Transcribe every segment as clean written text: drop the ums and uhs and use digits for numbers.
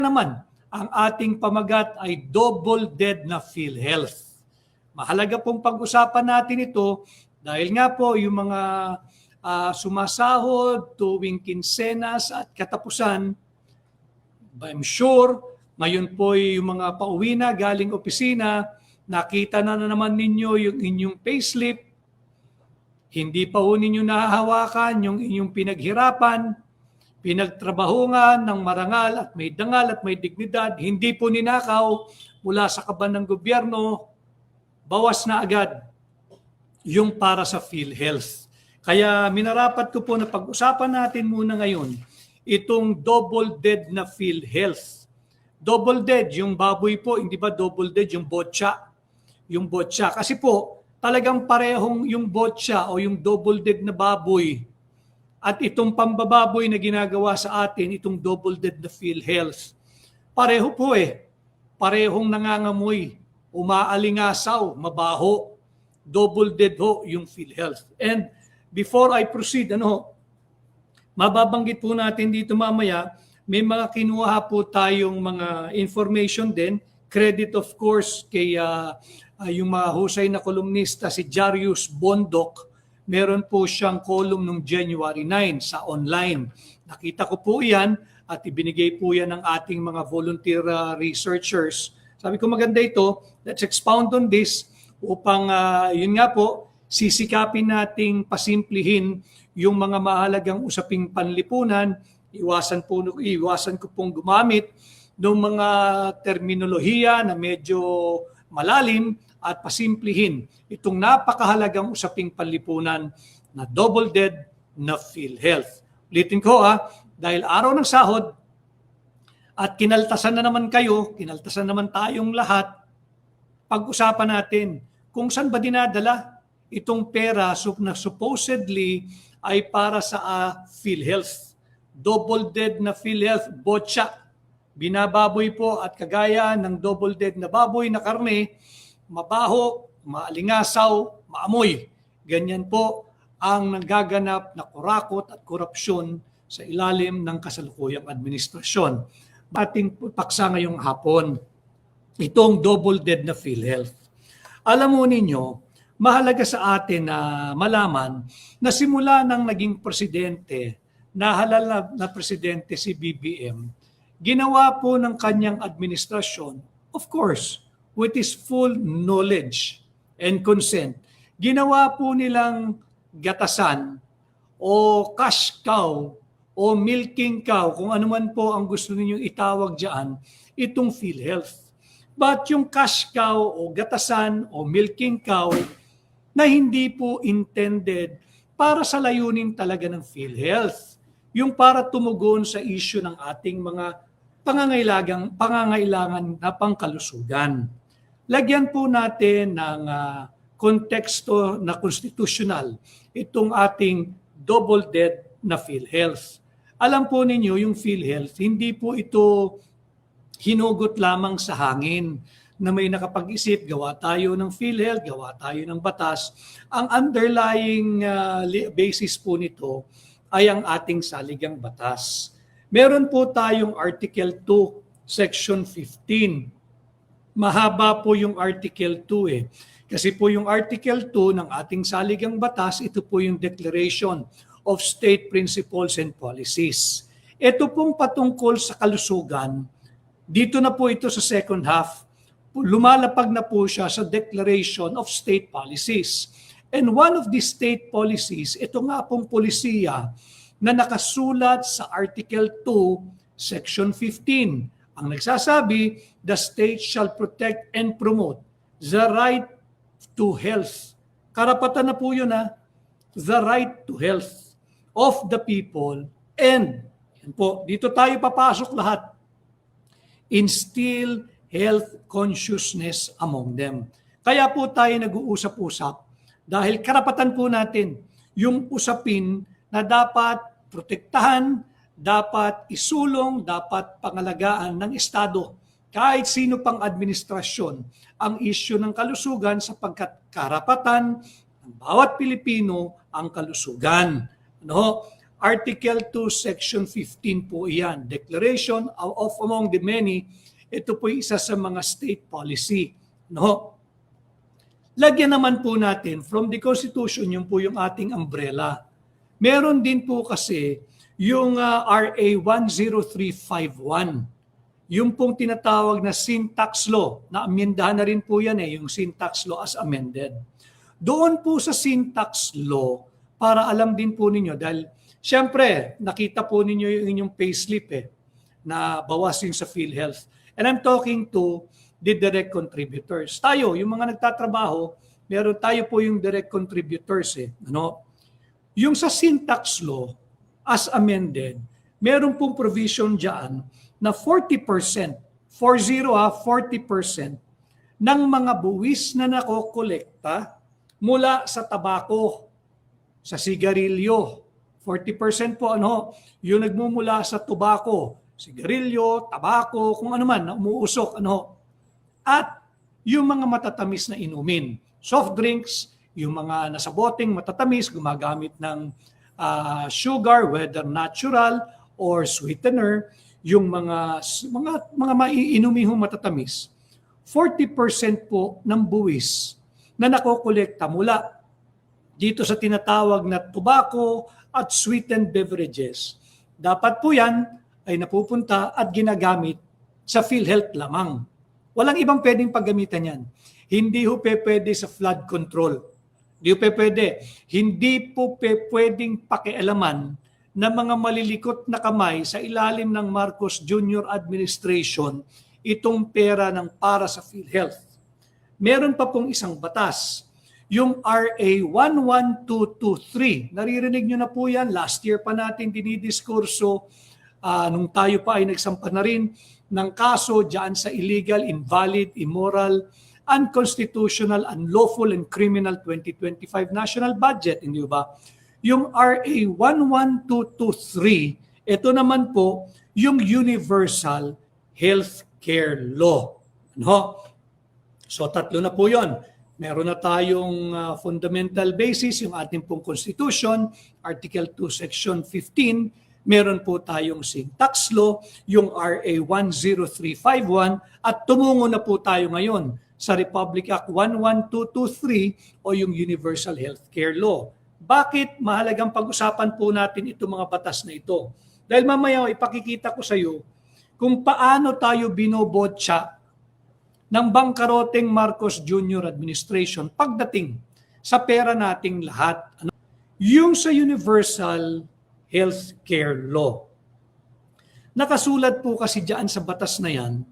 naman, ang ating pamagat ay double dead na PhilHealth. Mahalaga pong pag-usapan natin ito dahil nga po yung mga sumasahod tuwing kinsenas at katapusan, I'm sure ngayon po yung mga pauwi na galing opisina, nakita na naman ninyo yung inyong payslip, hindi pa ho ninyo nahahawakan yung inyong pinaghirapan, pinagtrabahungan ng marangal at may dangal at may dignidad, hindi po ninakaw mula sa kaban ng gobyerno, bawas na agad yung para sa PhilHealth. Kaya minarapat ko po na pag-usapan natin muna ngayon itong double dead na PhilHealth. Double dead, yung baboy po, hindi ba double dead yung botsa? Yung botsa. Kasi po, talagang parehong yung botsa o yung double dead na baboy at itong pambababoy na ginagawa sa atin, itong double dead na PhilHealth, pareho po parehong nangangamoy, umaalingasaw, mabaho, double dead ho yung PhilHealth. And before I proceed, mababanggit po natin dito mamaya, may mga kinuha po tayong mga information din, credit of course kay yung mahusay na kolumnista si Jarius Bondok. Meron po siyang column noong January 9 sa online. Nakita ko po yan at ibinigay po yan ng ating mga volunteer researchers. Sabi ko maganda ito, let's expound on this upang yun nga po, sisikapin nating pasimplihin yung mga mahalagang usaping panlipunan. Iwasan ko pong gumamit ng mga terminolohiya na medyo malalim at pasimplihin itong napakahalagang usaping panlipunan na double dead na PhilHealth. Ulitin ko dahil araw ng sahod at kinaltasan na naman kayo, kinaltasan naman tayong lahat, pag-usapan natin kung saan ba dinadala itong pera na supposedly ay para sa PhilHealth. Double dead na PhilHealth, botsa. Binababoy po at kagaya ng double dead na baboy na karne, mabaho, maalingasaw, maamoy. Ganyan po ang nagaganap na kurakot at korupsyon sa ilalim ng kasalukuyang administrasyon. Ating paksa ngayong hapon, itong double dead na PhilHealth. Alam mo ninyo, mahalaga sa atin na malaman na simula ng naging presidente, nahalal na presidente si BBM, ginawa po ng kanyang administrasyon, of course, with his full knowledge and consent, ginawa po nilang gatasan o cash cow o milking cow, kung ano man po ang gusto ninyong itawag dyan, itong PhilHealth. But yung cash cow o gatasan o milking cow na hindi po intended para sa layunin talaga ng PhilHealth, yung para tumugon sa issue ng ating mga pangangailangan na pangkalusugan. Lagyan po natin ng konteksto na konstitusyonal itong ating double dead na PhilHealth. Alam po ninyo yung PhilHealth, hindi po ito hinugot lamang sa hangin na may nakapag-isip, gawa tayo ng PhilHealth, gawa tayo ng batas. Ang underlying basis po nito ay ang ating saligang batas. Meron po tayong Article 2, Section 15. Mahaba po yung Article 2 Kasi po yung Article 2 ng ating saligang batas, ito po yung Declaration of State Principles and Policies. Ito pong patungkol sa kalusugan, dito na po ito sa second half, lumalapag na po siya sa Declaration of State Policies. And one of these state policies, ito nga pong polisiya na nakasulat sa Article 2, Section 15. Ang nagsasabi, the state shall protect and promote the right to health. Karapatan na po yun the right to health of the people and, yan po, dito tayo papasok lahat, instill health consciousness among them. Kaya po tayo nag-uusap-usap dahil karapatan po natin yung usapin na dapat protektahan, dapat isulong, dapat pangalagaan ng Estado. Kahit sino pang administrasyon ang isyu ng kalusugan sapagkat karapatan ng bawat Pilipino ang kalusugan. Article 2, Section 15 po iyan. Declaration of among the many, ito po isa sa mga state policy. No? Lagyan naman po natin, from the Constitution, yun po yung ating umbrella. Meron din po kasi yung RA 10351. Yung pong tinatawag na syntax law, na amyendahan na rin po yan yung syntax law as amended. Doon po sa syntax law, para alam din po ninyo, dahil syempre, nakita po ninyo yung inyong payslip na bawas yung sa PhilHealth. And I'm talking to the direct contributors. Tayo, yung mga nagtatrabaho, meron tayo po yung direct contributors. Ano? Yung sa syntax law, as amended, meron pong provision dyan na 40%, 40% ng mga buwis na nakokolekta mula sa tabako, sa sigarilyo. 40% po yung nagmumula sa tobacco, sigarilyo, tabako, kung ano man na umuusok. At yung mga matatamis na inumin, soft drinks, yung mga nasa boteng matatamis, gumagamit ng sugar, whether natural or sweetener, yung mga maiinumihong matatamis, 40% po ng buwis na nakokolekta mula dito sa tinatawag na tobacco at sweetened beverages. Dapat po yan ay napupunta at ginagamit sa PhilHealth lamang. Walang ibang pwedeng paggamitan yan. Hindi ho pwede sa flood control. Hindi po pwede. Hindi po pwedeng pakialaman ng mga malilikot na kamay sa ilalim ng Marcos Jr. Administration itong pera ng para sa PhilHealth. Meron pa pong isang batas, yung RA 11223. Naririnig nyo na po yan. Last year pa natin dinidiskurso nung tayo pa ay nagsampa na rin ng kaso dyan sa illegal, invalid, immoral, unconstitutional, unlawful, and criminal 2025 national budget. Hindi ba? Yung RA 11223, ito naman po yung Universal Healthcare Law. So tatlo na po yon. Meron na tayong fundamental basis, yung ating pong Constitution, Article 2, Section 15. Meron po tayong syntax law, yung RA 10351, at tumungo na po tayo ngayon sa Republic Act 11223 o yung Universal Healthcare Law. Bakit mahalagang pag-usapan po natin itong mga batas na ito? Dahil mamaya ipakikita ko sa iyo kung paano tayo binobotsa ng bangkaroteng Marcos Jr. Administration pagdating sa pera nating lahat. Yung sa Universal Healthcare Law. Nakasulat po kasi diyan sa batas na yan,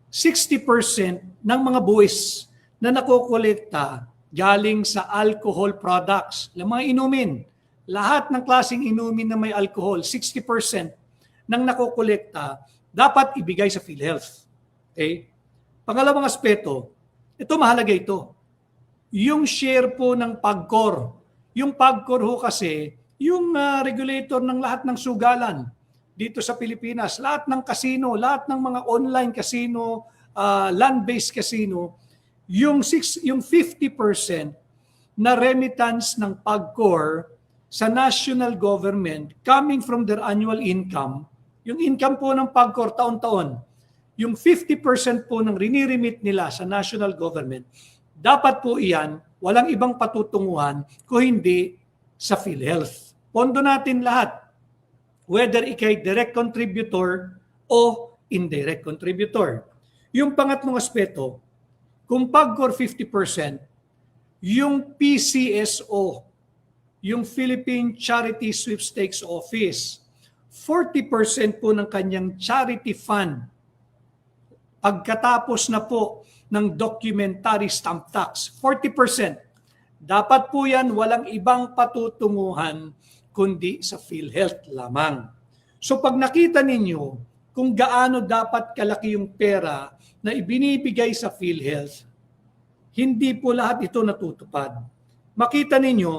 60% ng mga buwis na nakokolekta galing sa alcohol products, mga inumin. Lahat ng klaseng inumin na may alcohol, 60% ng nakokolekta dapat ibigay sa PhilHealth. Okay? Pangalawang aspeto, ito mahalaga ito. Yung share po ng PAGCOR. Yung PAGCOR ho kasi, yung regulator ng lahat ng sugalan dito sa Pilipinas, lahat ng casino, lahat ng mga online casino, land-based casino, yung 50% na remittance ng PAGCOR sa national government coming from their annual income, yung income po ng PAGCOR taon-taon, yung 50% po ng riniremit nila sa national government, dapat po iyan, walang ibang patutunguhan kung hindi sa PhilHealth. Pondo natin lahat, whether ikay direct contributor o indirect contributor. Yung pangatlong aspeto, kung PAGCOR 50%, yung PCSO, yung Philippine Charity Sweepstakes Office, 40% po ng kanyang charity fund, pagkatapos na po ng documentary stamp tax, 40%. Dapat po yan walang ibang patutunguhan kundi sa PhilHealth lamang. So pag nakita ninyo kung gaano dapat kalaki yung pera na ibinibigay sa PhilHealth, hindi po lahat ito natutupad. Makita ninyo,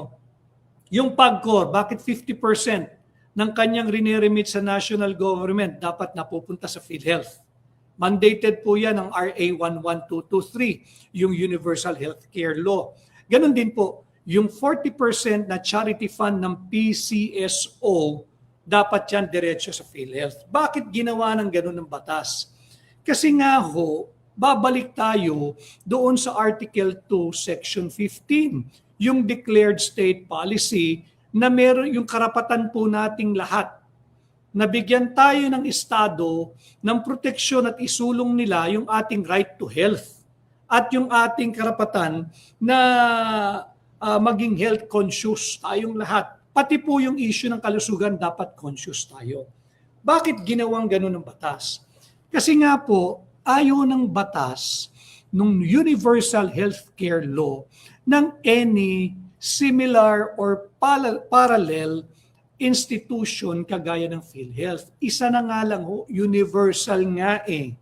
yung PAGCOR, bakit 50% ng kanyang riniremit sa national government dapat napupunta sa PhilHealth? Mandated po yan ng RA 11223, yung Universal Healthcare Law. Ganon din po, yung 40% na charity fund ng PCSO, dapat yan diretso sa PhilHealth. Bakit ginawa ng ganun ng batas? Kasi nga ho, babalik tayo doon sa Article 2, Section 15, yung declared state policy na meron yung karapatan po nating lahat. Nabigyan tayo ng Estado ng proteksyon at isulong nila yung ating right to health at yung ating karapatan na maging health conscious tayong lahat. Pati po yung issue ng kalusugan, dapat conscious tayo. Bakit ginawang ganun ng batas? Kasi nga po, ayaw ng batas ng Universal Healthcare Law ng any similar or parallel institution kagaya ng PhilHealth. Isa na nga lang ho, universal nga eh.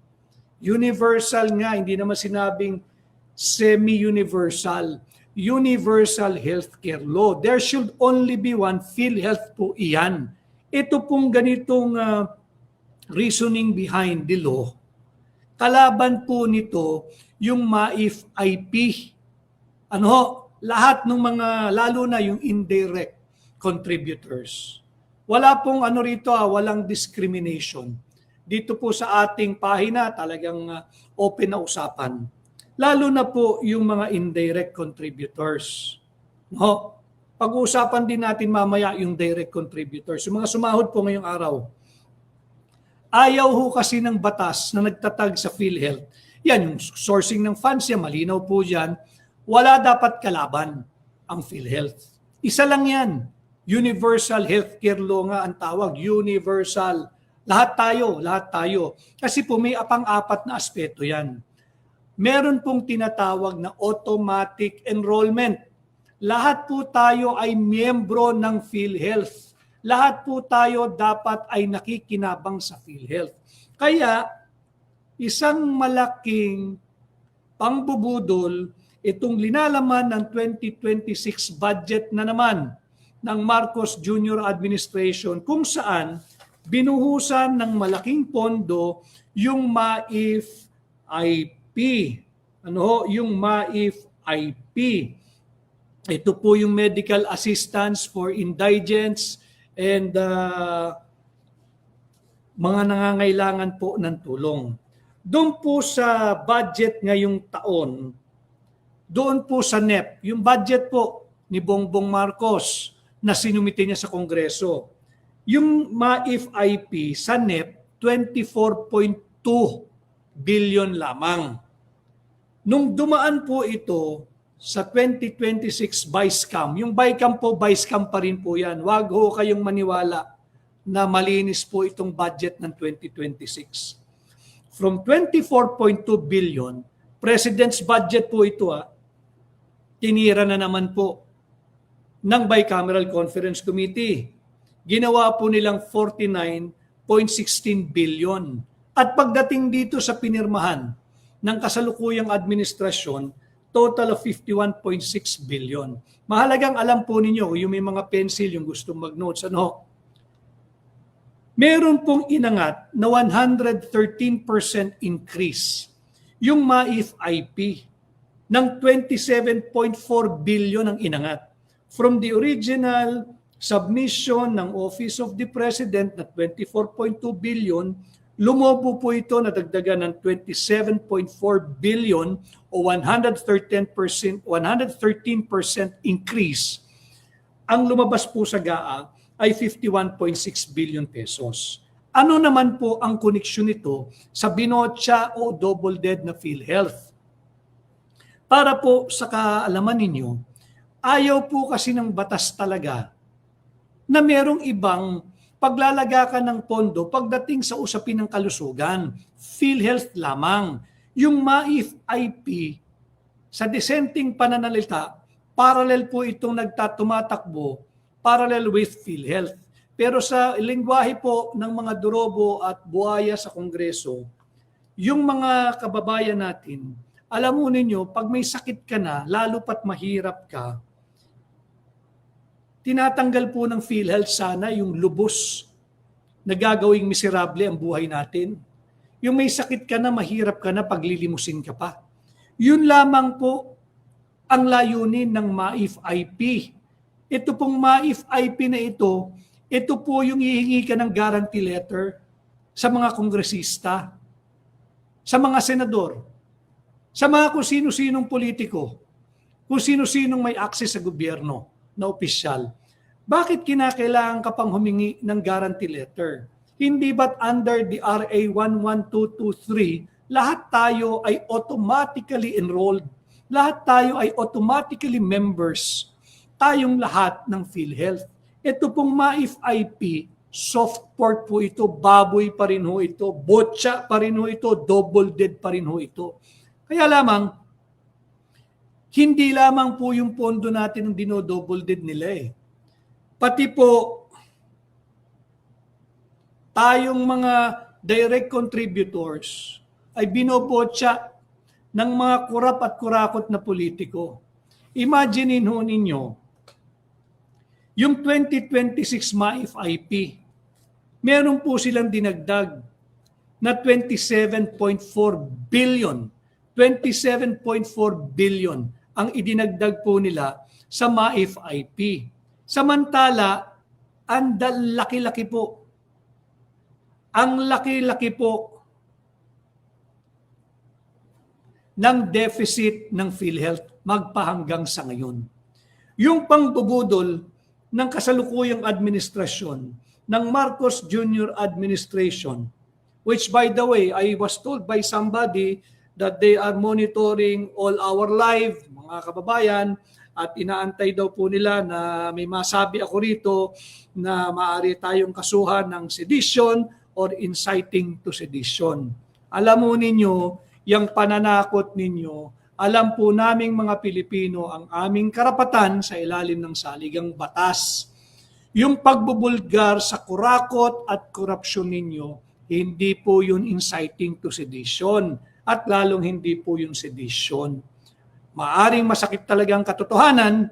Universal nga, hindi naman sinabing semi-universal. Universal Healthcare Law. There should only be one. PhilHealth po iyan. Ito pong ganitong reasoning behind the law. Kalaban po nito yung MAIF-IP. Lahat ng mga, lalo na yung indirect contributors. Wala pong walang discrimination. Dito po sa ating pahina talagang open na usapan. Lalo na po yung mga indirect contributors. Pag-uusapan din natin mamaya yung direct contributors. Yung mga sumahod po ngayong araw. Ayaw ho kasi ng batas na nagtatag sa PhilHealth. Yan, yung sourcing ng funds yan, malinaw po dyan. Wala dapat kalaban ang PhilHealth. Isa lang yan. Universal Healthcare Law nga ang tawag. Universal. Lahat tayo. Kasi po may pang-apat na aspeto yan. Meron pong tinatawag na automatic enrollment. Lahat po tayo ay miyembro ng PhilHealth. Lahat po tayo dapat ay nakikinabang sa PhilHealth. Kaya, isang malaking pangbubudol itong linalaman ng 2026 budget na naman ng Marcos Jr. Administration kung saan binuhusan ng malaking pondo yung MAIF-IP. Yung MAIF-IP. Ito po yung medical assistance for indigents and mga nangangailangan po ng tulong. Doon po sa budget ngayong taon, doon po sa NEP, yung budget po ni Bongbong Marcos na sinumite niya sa Kongreso, yung MAIF-IP sa NEP, 24.2 billion lamang. Nung dumaan po ito sa 2026 BISCAM, yung BICAM pa rin po yan. Wag ho kayong maniwala na malinis po itong budget ng 2026. From 24.2 billion, President's budget po ito, tinira na naman po ng Bicameral Conference Committee. Ginawa po nilang 49.16 billion. At pagdating dito sa pinirmahan ng kasalukuyang administrasyon, total of 51.6 billion. Mahalagang alam po ninyo, yung may mga pencil, yung gustong mag-notes, meron pong inangat na 113% increase yung MAIF-IP ng 27.4 billion ang inangat. From the original submission ng Office of the President na 24.2 billion, lumobo po ito na dagdagan ng 27.4 billion o 113% increase. Ang lumabas po sa GAA ay 51.6 billion pesos. Ano naman po ang koneksyon nito sa binotsa o double dead na PhilHealth? Para po sa kaalaman ninyo, ayaw po kasi ng batas talaga na merong ibang paglalaga ka ng pondo pagdating sa usapin ng kalusugan. PhilHealth lamang. Yung MAIF-IP, sa dissenting pananalita, parallel po itong tumatakbo, parallel with PhilHealth. Pero sa lingwahe po ng mga durobo at buhaya sa Kongreso, yung mga kababayan natin, alam mo ninyo, pag may sakit ka na, lalo pat mahirap ka, tinatanggal po ng PhilHealth sana yung lubos na gagawing miserable ang buhay natin. Yung may sakit ka na, mahirap ka na, paglilimusin ka pa. Yun lamang po ang layunin ng MAIF-IP. Ito pong MAIF-IP na ito po yung hihingi ka ng guarantee letter sa mga kongresista, sa mga senador, sa mga kung sino-sinong politiko, kung sino-sinong may access sa gobyerno na opisyal. Bakit kinakailangan ka pang humingi ng guarantee letter? Hindi ba't under the RA 11223, lahat tayo ay automatically enrolled, lahat tayo ay automatically members, tayong lahat ng PhilHealth. Ito pong MAIF-IP, soft pork po ito, baboy pa rin ho ito, botsa pa rin ho ito, double dead pa rin ho ito. Kaya lamang, hindi lamang po yung pondo natin ang dino-double dead nila eh. Pati po, tayong mga direct contributors ay binobotsa ng mga kurap at kurakot na politiko. Imaginin ho ninyo, yung 2026 MAIF-IP, meron po silang dinagdag na 27.4 billion. 27.4 billion ang idinagdag po nila sa MAIF-IP. Samantala, ang laki-laki po. Ang laki-laki po ng deficit ng PhilHealth magpahanggang sa ngayon. Yung pangbubudol ng kasalukuyang administrasyon ng Marcos Jr. administration, which by the way, I was told by somebody that they are monitoring all our live, mga kababayan, at inaantay daw po nila na may masabi ako rito na maaari tayong kasuhan ng sedition or inciting to sedition. Alam mo ninyo, yung pananakot ninyo, alam po naming mga Pilipino ang aming karapatan sa ilalim ng saligang batas. Yung pagbubulgar sa kurakot at korupsyon ninyo, hindi po yun inciting to sedition at lalong hindi po yung sedition. Maaring masakit talaga ang katotohanan,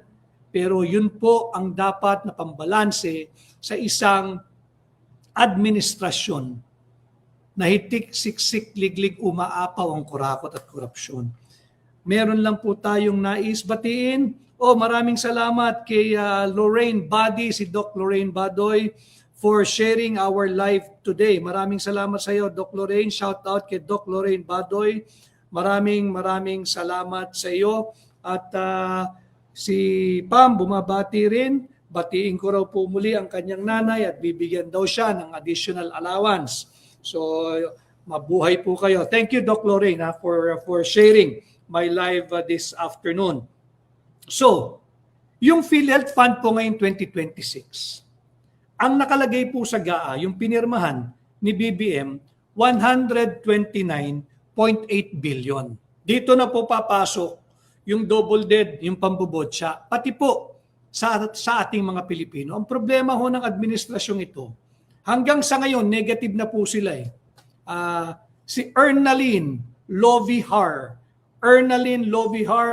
pero yun po ang dapat na pambalanse sa isang administrasyon na hitik, siksik, liglig, umaapaw ang kurakot at korupsyon. Meron lang po tayong nais batiin. Maraming salamat kay Lorraine Badi, si Doc Lorraine Badoy, for sharing our live today. Maraming salamat sa iyo, Doc Lorraine. Shout out kay Doc Lorraine Badoy. Maraming salamat sa iyo. At si Pam bumabati rin. Batiin ko raw po muli ang kanyang nanay at bibigyan daw siya ng additional allowance. So mabuhay po kayo. Thank you, Doc Lorraine, for sharing my live this afternoon. So, yung PhilHealth Fund po ngayong 2026, ang nakalagay po sa GAA, yung pinirmahan ni BBM, 129.8 billion. Dito na po papasok yung double dead, yung pambubotsa, pati po sa ating mga Pilipino. Ang problema ho ng administrasyong ito, hanggang sa ngayon, negative na po sila eh. Si Ernaline Lovihar,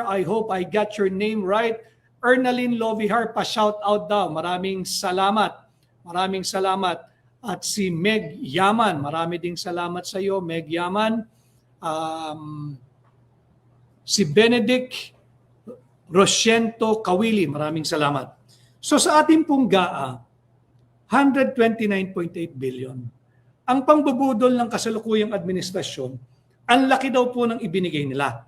I hope I got your name right. Ernaline Lovihar, pa-shout out daw. Maraming salamat. At si Meg Yaman, marami ding salamat sa iyo, Meg Yaman. Si Benedict Rosiento Kawili, maraming salamat. So sa ating pong GAA, 129.8 billion. Ang pangbubudol ng kasalukuyang administrasyon, ang laki daw po ng ibinigay nila.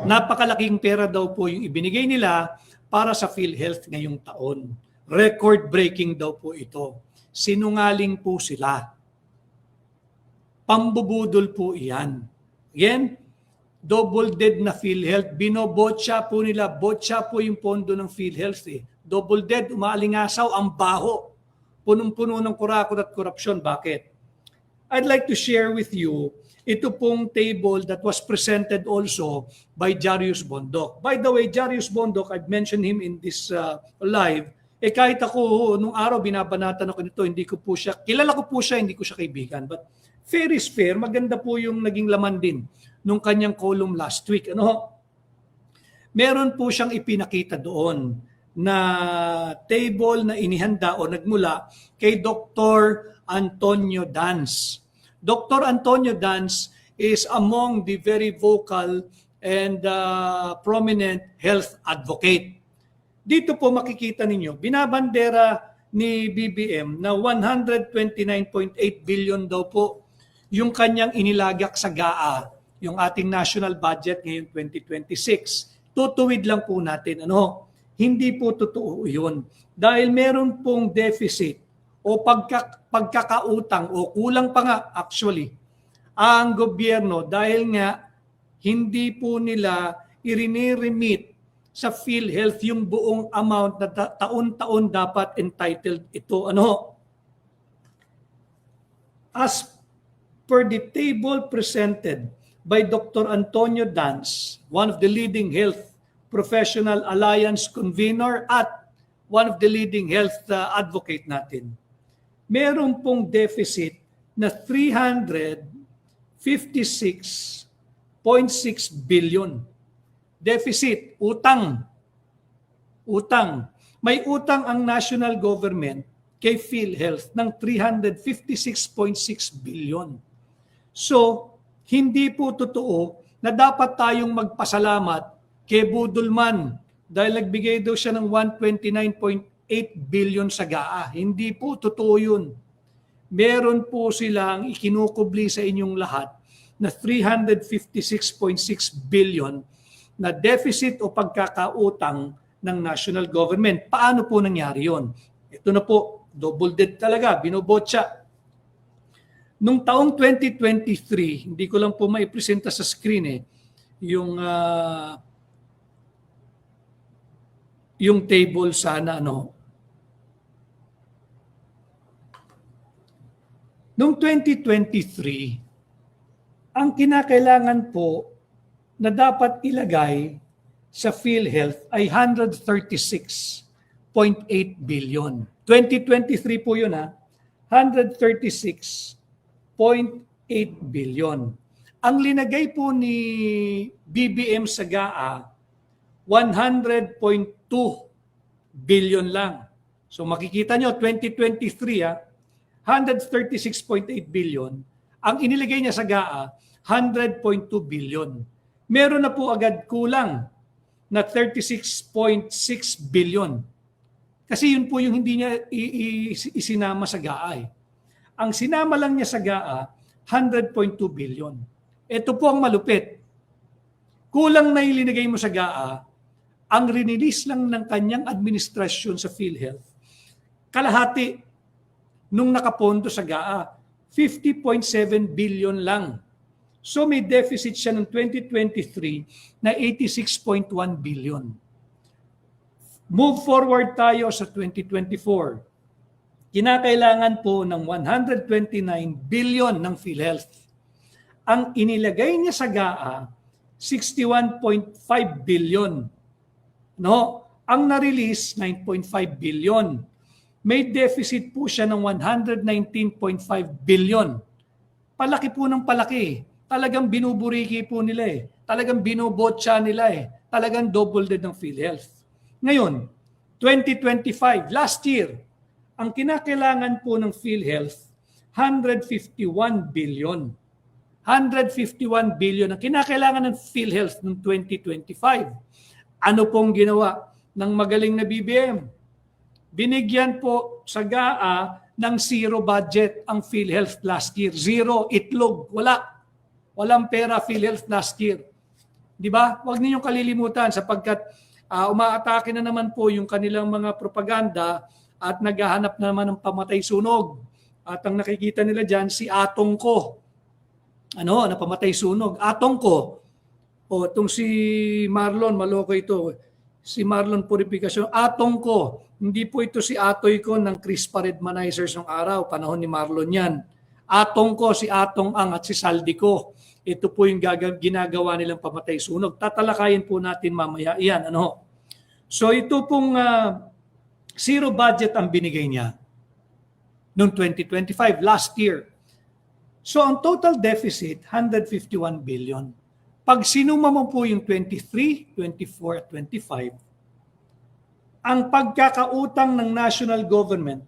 Napakalaking pera daw po yung ibinigay nila para sa PhilHealth ngayong taon. Record-breaking daw po ito. Sinungaling po sila. Pambubudol po iyan. Again, double dead na PhilHealth. Binobotsa po nila. Botsa po yung pondo ng PhilHealth eh. Double dead, umaalingasaw, ang baho. Punong-puno ng kurakot at korupsyon. Bakit? I'd like to share with you ito pong table that was presented also by Jarius Bondok. By the way, Jarius Bondok, I've mentioned him in this live. Kahit ako, nung araw binabanatan ako nito, hindi ko po siya, kilala ko po siya, hindi ko siya kaibigan. But fair is fair, maganda po yung naging laman din nung kanyang column last week. Meron po siyang ipinakita doon na table na inihanda o nagmula kay Dr. Antonio Dans. Dr. Antonio Dans is among the very vocal and prominent health advocate. Dito po makikita ninyo, binabandera ni BBM na 129.8 billion daw po yung kanyang inilagak sa GAA, yung ating national budget ngayong 2026. Tutuwid lang po natin, hindi po totoo yun. Dahil meron pong deficit o pagkakautang o kulang pa nga actually ang gobyerno dahil nga hindi po nila iriniremit sa PhilHealth yung buong amount na taon-taon dapat entitled ito. As per the table presented by Dr. Antonio Danz, one of the leading health professional alliance convener at one of the leading health advocate natin, meron pong deficit na 356.6 billion. Deficit, utang. May utang ang national government kay PhilHealth ng 356.6 billion. So, hindi po totoo na dapat tayong magpasalamat kay Budulman dahil nagbigay daw siya ng 129.8 billion sa GAA. Hindi po totoo yun. Meron po silang ikinukubli sa inyong lahat na 356.6 billion na deficit o pagkakautang ng national government. Paano po nangyari yon? Ito na po, double debt talaga, binobotsa. Nung taong 2023, hindi ko lang po maipresenta sa screen yung table sana Nung 2023, ang kinakailangan po na dapat ilagay sa PhilHealth ay 136.8 billion. 2023 po yun 136.8 billion. Ang linagay po ni BBM sa GAA, 100.2 billion lang. So makikita nyo, 2023 136.8 billion. Ang iniligay niya sa GAA, 100.2 billion. Meron na po agad kulang na 36.6 billion. Kasi yun po yung hindi niya isinama sa GAA. Ang sinama lang niya sa GAA, 100.2 billion. Ito po ang malupit. Kulang na ilinigay mo sa GAA, ang rinilis lang ng kanyang administrasyon sa PhilHealth, kalahati nung nakapondo sa GAA, 50.7 billion lang. So may deficit siya ng 2023 na 86.1 billion. Move forward tayo sa 2024. Kinakailangan po ng 129 billion ng PhilHealth. Ang inilagay niya sa GAA, 61.5 billion. Ang na-release, 9.5 billion. May deficit po siya ng 119.5 billion. Palaki po ng palaki. Talagang binuburiki po nila Talagang binubotsa nila Talagang double dead ng PhilHealth. Ngayon, 2025, last year, ang kinakailangan po ng PhilHealth, 151 billion. 151 billion ang kinakailangan ng PhilHealth noong 2025. Ano pong ginawa ng magaling na BBM? Binigyan po sa GAA ng zero budget ang PhilHealth last year. Zero, itlog, wala. Walang pera PhilHealth last year. Di ba? Huwag ninyong kalilimutan sapagkat umaatake na naman po yung kanilang mga propaganda at naghahanap na naman ng pamatay sunog. At ang nakikita nila dyan, si Atong Ko. Na pamatay sunog. Atong Ko. O, itong si Marlon, maloko ito. Si Marlon Purificación. Atong Ko. Hindi po ito si Atoy Ko ng Crispa Redmanizers ng araw. Panahon ni Marlon yan. Atong Ko, si Atong Ang at si Saldi Ko. Ito po yung ginagawa nilang pamatay sunog. Tatalakayin po natin mamaya yan. So ito pong zero budget ang binigay niya noong 2025, last year. So ang total deficit, 151 billion. Pag sinuma mo po yung 23, 24, at 25, ang pagkakautang ng national government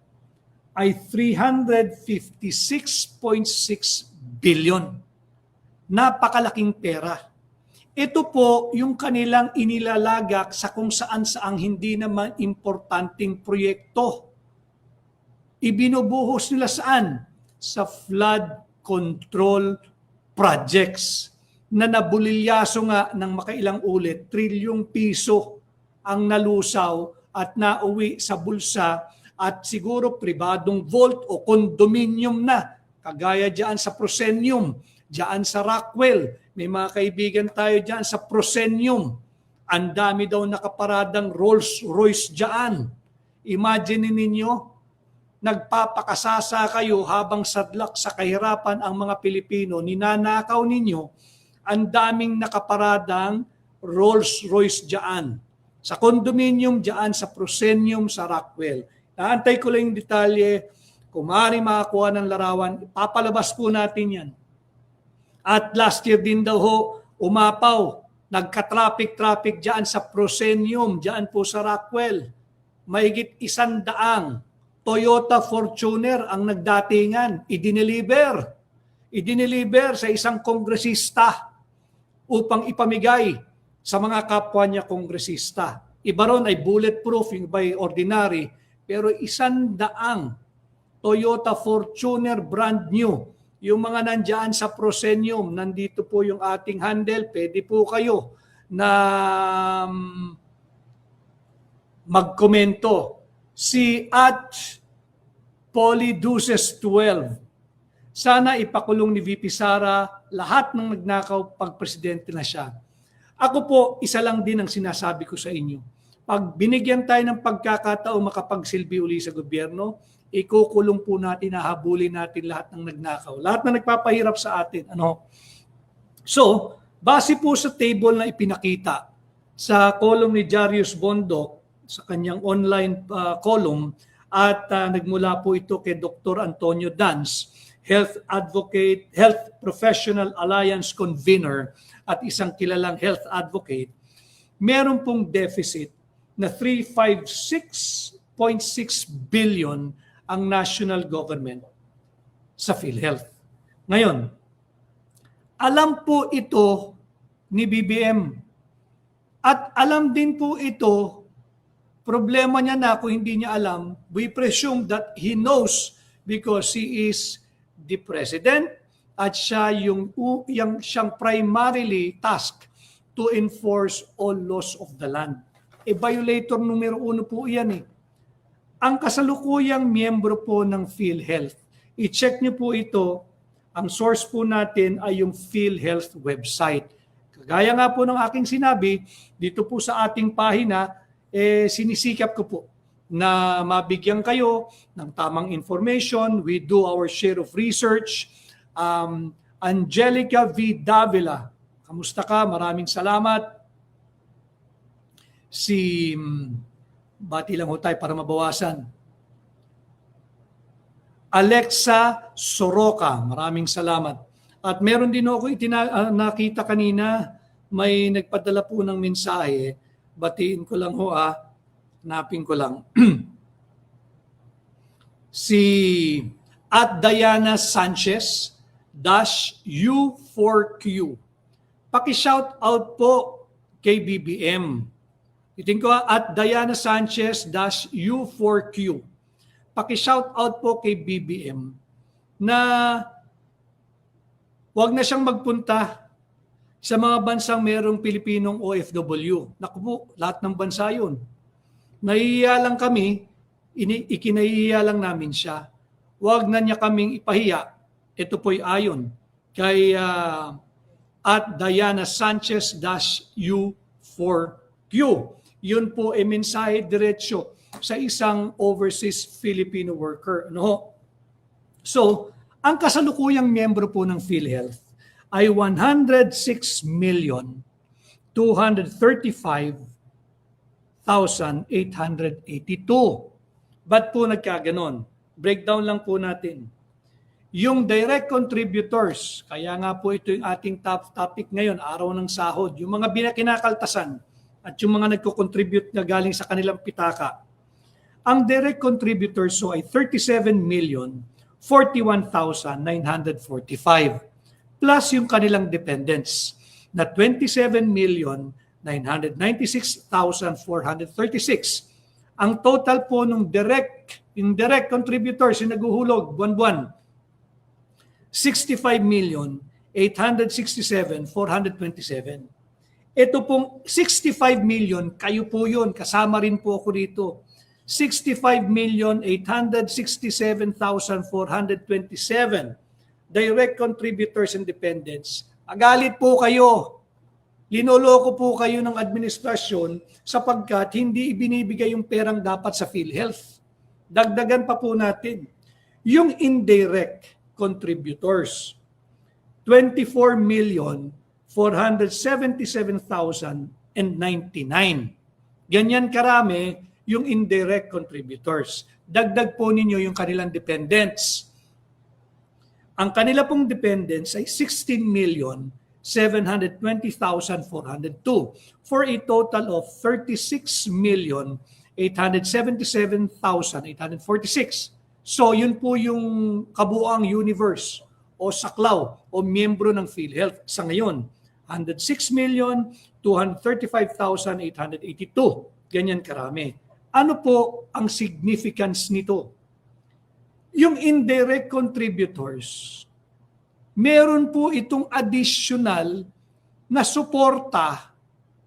ay 356.6 billion. Napakalaking pera. Ito po yung kanilang inilalagak sa kung saan-saang hindi naman importanteng proyekto. Ibinubuhos nila saan? Sa flood control projects na nabulilyaso nga ng makailang ulit, trilyong piso ang nalusaw at nauwi sa bulsa at siguro pribadong vault o condominium na, kagaya dyan sa Proscenium, dyan sa Rockwell. May mga kaibigan tayo dyan sa Proscenium. Ang dami daw nakaparadang Rolls Royce dyan. Imagine ninyo, nagpapakasasa kayo habang sadlak sa kahirapan ang mga Pilipino, ninanakaw ninyo, ang daming nakaparadang Rolls Royce dyan. Sa condominium dyan, sa Proscenium, sa Rockwell. Naantay ko lang yung detalye. Kung maaari makakuha ng larawan, papalabas po natin yan. At last year din daw ho, umapaw, nagka-traffic dyan sa Proscenium, dyan po sa Rockwell. Mahigit 100 Toyota Fortuner ang nagdatingan, idineliver sa isang kongresista upang ipamigay sa mga kapwa niya kongresista. Iba ron ay bulletproof, yung iba ay ordinary, pero 100 Toyota Fortuner brand new. Yung mga nandyan sa Proscenium, nandito po yung ating handle, pwede po kayo na magkomento. Si @Polyduces12, sana ipakulong ni VP Sara lahat ng nagnakaw pag presidente na siya. Ako po, isa lang din ang sinasabi ko sa inyo. Pag binigyan tayo ng pagkakataong makapagsilbi uli sa gobyerno, ikukulong po natin, hahabulin natin lahat ng nagnakaw. Lahat na nagpapahirap sa atin. So, base po sa table na ipinakita sa column ni Jarius Bondok, sa kanyang online column, at nagmula po ito kay Dr. Antonio Dans, health advocate, health professional alliance convener at isang kilalang health advocate, meron pong deficit na 356.6 billion ang national government sa PhilHealth. Ngayon, alam po ito ni BBM at alam din po ito, problema niya na kung hindi niya alam, we presume that he knows because he is the president at siya yung siyang primarily task to enforce all laws of the land. Violator numero 1 po yan . Ang kasalukuyang miyembro po ng PhilHealth, i-check niyo po ito, ang source po natin ay yung PhilHealth website. Kagaya nga po ng aking sinabi, dito po sa ating pahina, sinisikap ko po na mabigyan kayo ng tamang information. We do our share of research. Angelica V. Davila, kamusta ka? Maraming salamat. Bati lang ho tayo para mabawasan. Alexa Soroka, maraming salamat. At meron din ako nakita kanina, may nagpadala po ng mensahe. Batiin ko lang ho hanapin ko lang. Si @Diana Sanchez -U4Q. Paki-shout out po kay BBM. Itin ko @Diana Sanchez -U4Q. Paki-shout out po kay BBM na wag na siyang magpunta sa mga bansang merong Pilipinong OFW. Naku po, lahat ng bansa yun. Nahihiya lang kami, ikinahihiya lang namin siya. Wag na niya kaming ipahiya. Ito po'y ayon kay @Diana Sanchez -U4Q. Yun po ay mensahe diretsyo sa isang overseas Filipino worker. So, ang kasalukuyang miyembro po ng PhilHealth ay 106,235,882. Ba't po nagkaganon? Breakdown lang po natin. Yung direct contributors, kaya nga po ito yung ating top topic ngayon, araw ng sahod, yung mga kinakaltasan at yung mga nagko-contribute na galing sa kanilang pitaka. Ang direct contributors so ay 37,041,945 plus yung kanilang dependents na 27,996,436. Ang total po ng indirect contributors yung naguhulog buwan-buwan, 65,867,427. Ito pong 65 million, kayo po yun, kasama rin po ako dito. 65,867,427 direct contributors and dependents. Agalit po kayo. Linoloko po kayo ng administrasyon sapagkat hindi ibinibigay yung perang dapat sa PhilHealth. Dagdagan pa po natin. Yung indirect contributors, 24,477,099. Ganyan karami yung indirect contributors. Dagdag po ninyo yung kanilang dependents. Ang kanila pong dependents ay 16,720,402 for a total of 36,877,846. So yun po yung kabuuang universe o saklaw o miyembro ng PhilHealth sa ngayon. 106,235,882. Ganyan karami. Ano po ang significance nito? Yung indirect contributors, meron po itong additional na suporta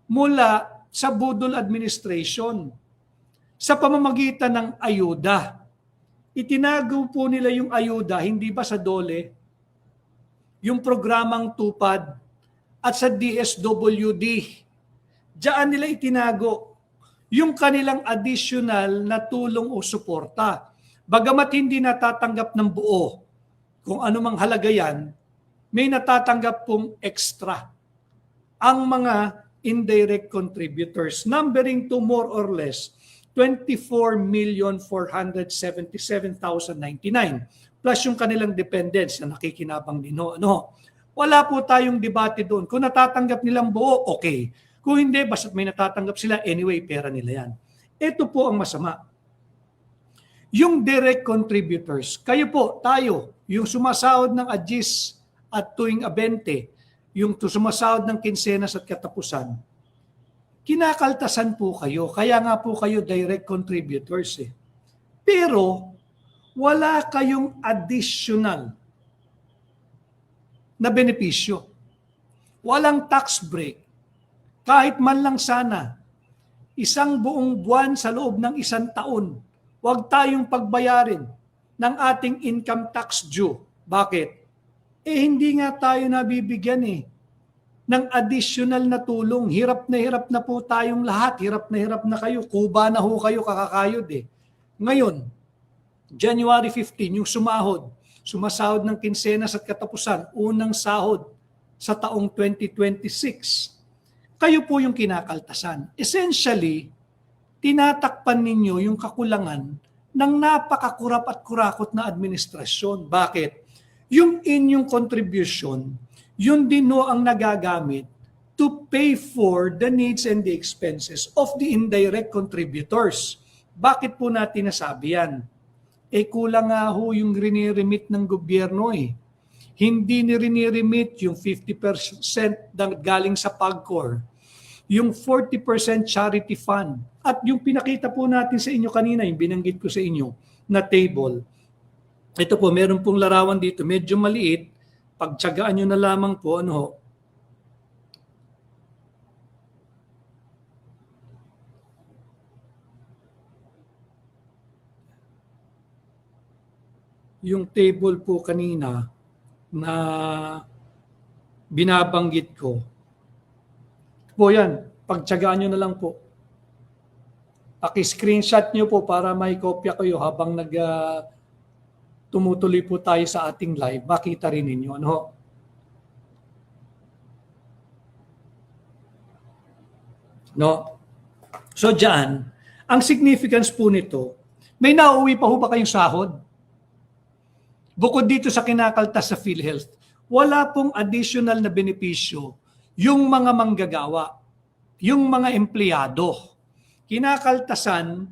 mula sa budol administration sa pamamagitan ng ayuda. Itinago po nila yung ayuda, hindi ba sa DOLE, yung programang TUPAD at sa DSWD. Diyan nila itinago yung kanilang additional na tulong o suporta. Bagamat hindi natatanggap ng buo kung anumang halaga yan, may natatanggap pong extra ang mga indirect contributors, numbering to more or less 24,477,099 plus yung kanilang dependents na nakikinabang din. No. Wala po tayong debate doon. Kung natatanggap nilang buo, okay. Kung hindi, basta't may natatanggap sila, anyway, pera nila yan. Ito po ang masama. Yung direct contributors, kayo po, tayo, yung sumasahod ng AGIS at tuwing abente, yung sumasahod ng kinsenas at katapusan, kinakaltasan po kayo. Kaya nga po kayo direct contributors. Pero, wala kayong additional na benepisyo. Walang tax break. Kahit man lang sana, isang buong buwan sa loob ng isang taon, huwag tayong pagbayarin ng ating income tax due. Bakit? Hindi nga tayo nabibigyan ng additional na tulong. Hirap na po tayong lahat. Hirap na kayo. Kuba na ho kayo, kakakayod Ngayon, January 15, yung sumasahod ng kinsenas at katapusan, unang sahod sa taong 2026. Kayo po yung kinakaltasan. Essentially, tinatakpan ninyo yung kakulangan ng napakakurap at kurakot na administrasyon. Bakit? Yung inyong contribution, yun din ang nagagamit to pay for the needs and the expenses of the indirect contributors. Bakit po natin nasabi yan? Kulang nga ho yung riniremit ng gobyerno Hindi riniremit yung 50% na galing sa PAGCOR, yung 40% charity fund, at yung pinakita po natin sa inyo kanina, yung binanggit ko sa inyo na table. Ito po, meron pong larawan dito, medyo maliit, pagtiyagaan nyo na lamang po, yung table po kanina na binabanggit ko. Po yan, pagtiyagaan nyo na lang po. Paki-screenshot nyo po para may kopya kayo habang tumutuloy po tayo sa ating live. Makita rin ninyo. So dyan, ang significance po nito, may nauwi pa ho ba kayong sahod? Bukod dito sa kinakaltas sa PhilHealth, wala pong additional na benepisyo yung mga manggagawa, yung mga empleyado. Kinakaltasan,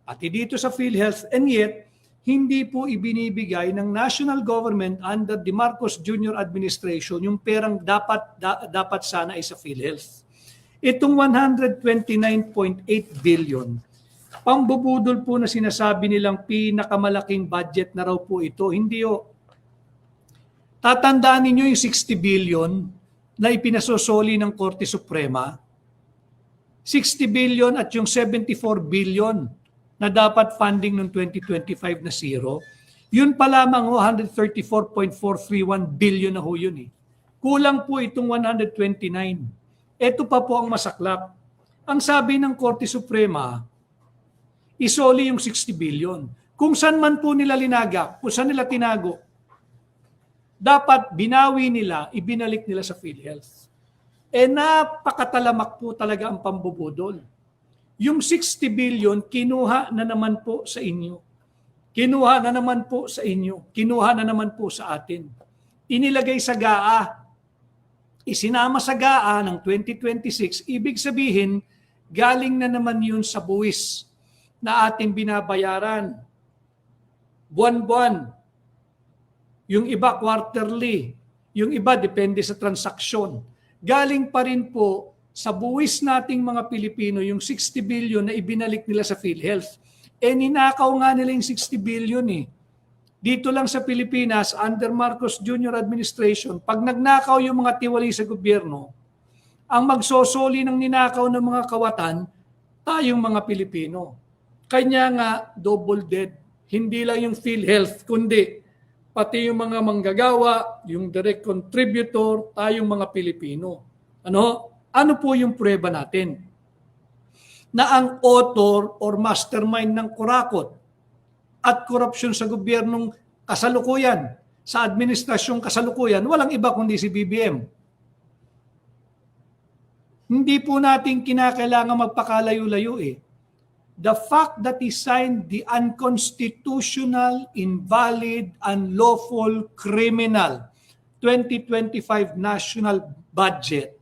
pati dito sa PhilHealth, and yet, hindi po ibinibigay ng national government under the Marcos Jr. administration yung perang dapat sana ay sa PhilHealth. Itong 129.8 billion, pambubudol po na sinasabi nilang pinakamalaking budget na raw po ito. Hindi o. Tatandaan ninyo yung 60 billion na ipinasosoli ng Korte Suprema. 60 billion at yung 74 billion na dapat funding ng 2025 na zero, yun pa lamang 134.431 billion na ho yun eh. Kulang po itong 129. Ito pa po ang masaklap. Ang sabi ng Korte Suprema, isoli yung 60 billion. Kung saan man po nila linagak, kung saan nila tinago, dapat binawi nila, ibinalik nila sa PhilHealth. Napakatalamak po talaga ang pambubudol. Yung 60 billion, kinuha na naman po sa inyo. Kinuha na naman po sa inyo. Kinuha na naman po sa atin. Inilagay sa GAA. Isinama sa GAA ng 2026. Ibig sabihin, galing na naman yun sa buwis na ating binabayaran. Buwan-buwan. Yung iba quarterly. Yung iba depende sa transaksyon. Galing pa rin po sa buwis nating mga Pilipino yung 60 billion na ibinalik nila sa PhilHealth. Ninakaw nga nila yung 60 billion eh. Dito lang sa Pilipinas, under Marcos Jr. administration, pag nagnakaw yung mga tiwali sa gobyerno, ang magsosoli ng ninakaw ng mga kawatan, tayong mga Pilipino. Kanya nga, double dead. Hindi lang yung PhilHealth, kundi pati yung mga manggagawa, yung direct contributor, tayong mga Pilipino. Ano po yung prueba natin? Na ang author or mastermind ng kurakot at korupsyon sa gobyernong kasalukuyan, sa administrasyong kasalukuyan, walang iba kundi si BBM. Hindi po natin kinakailangan magpakalayo-layo eh. The fact that he signed the unconstitutional, invalid, unlawful, criminal 2025 national budget,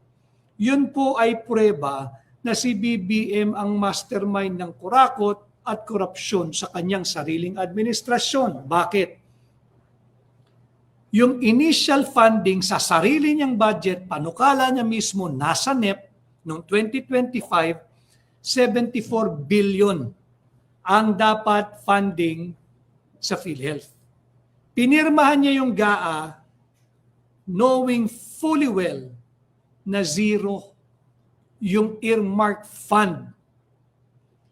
yun po ay prueba na si BBM ang mastermind ng kurakot at korupsyon sa kanyang sariling administrasyon. Bakit? Yung initial funding sa sarili niyang budget, panukala niya mismo nasa NEP noong 2025, 74 billion ang dapat funding sa PhilHealth. Pinirmahan niya yung GAA knowing fully well na zero yung earmark fund.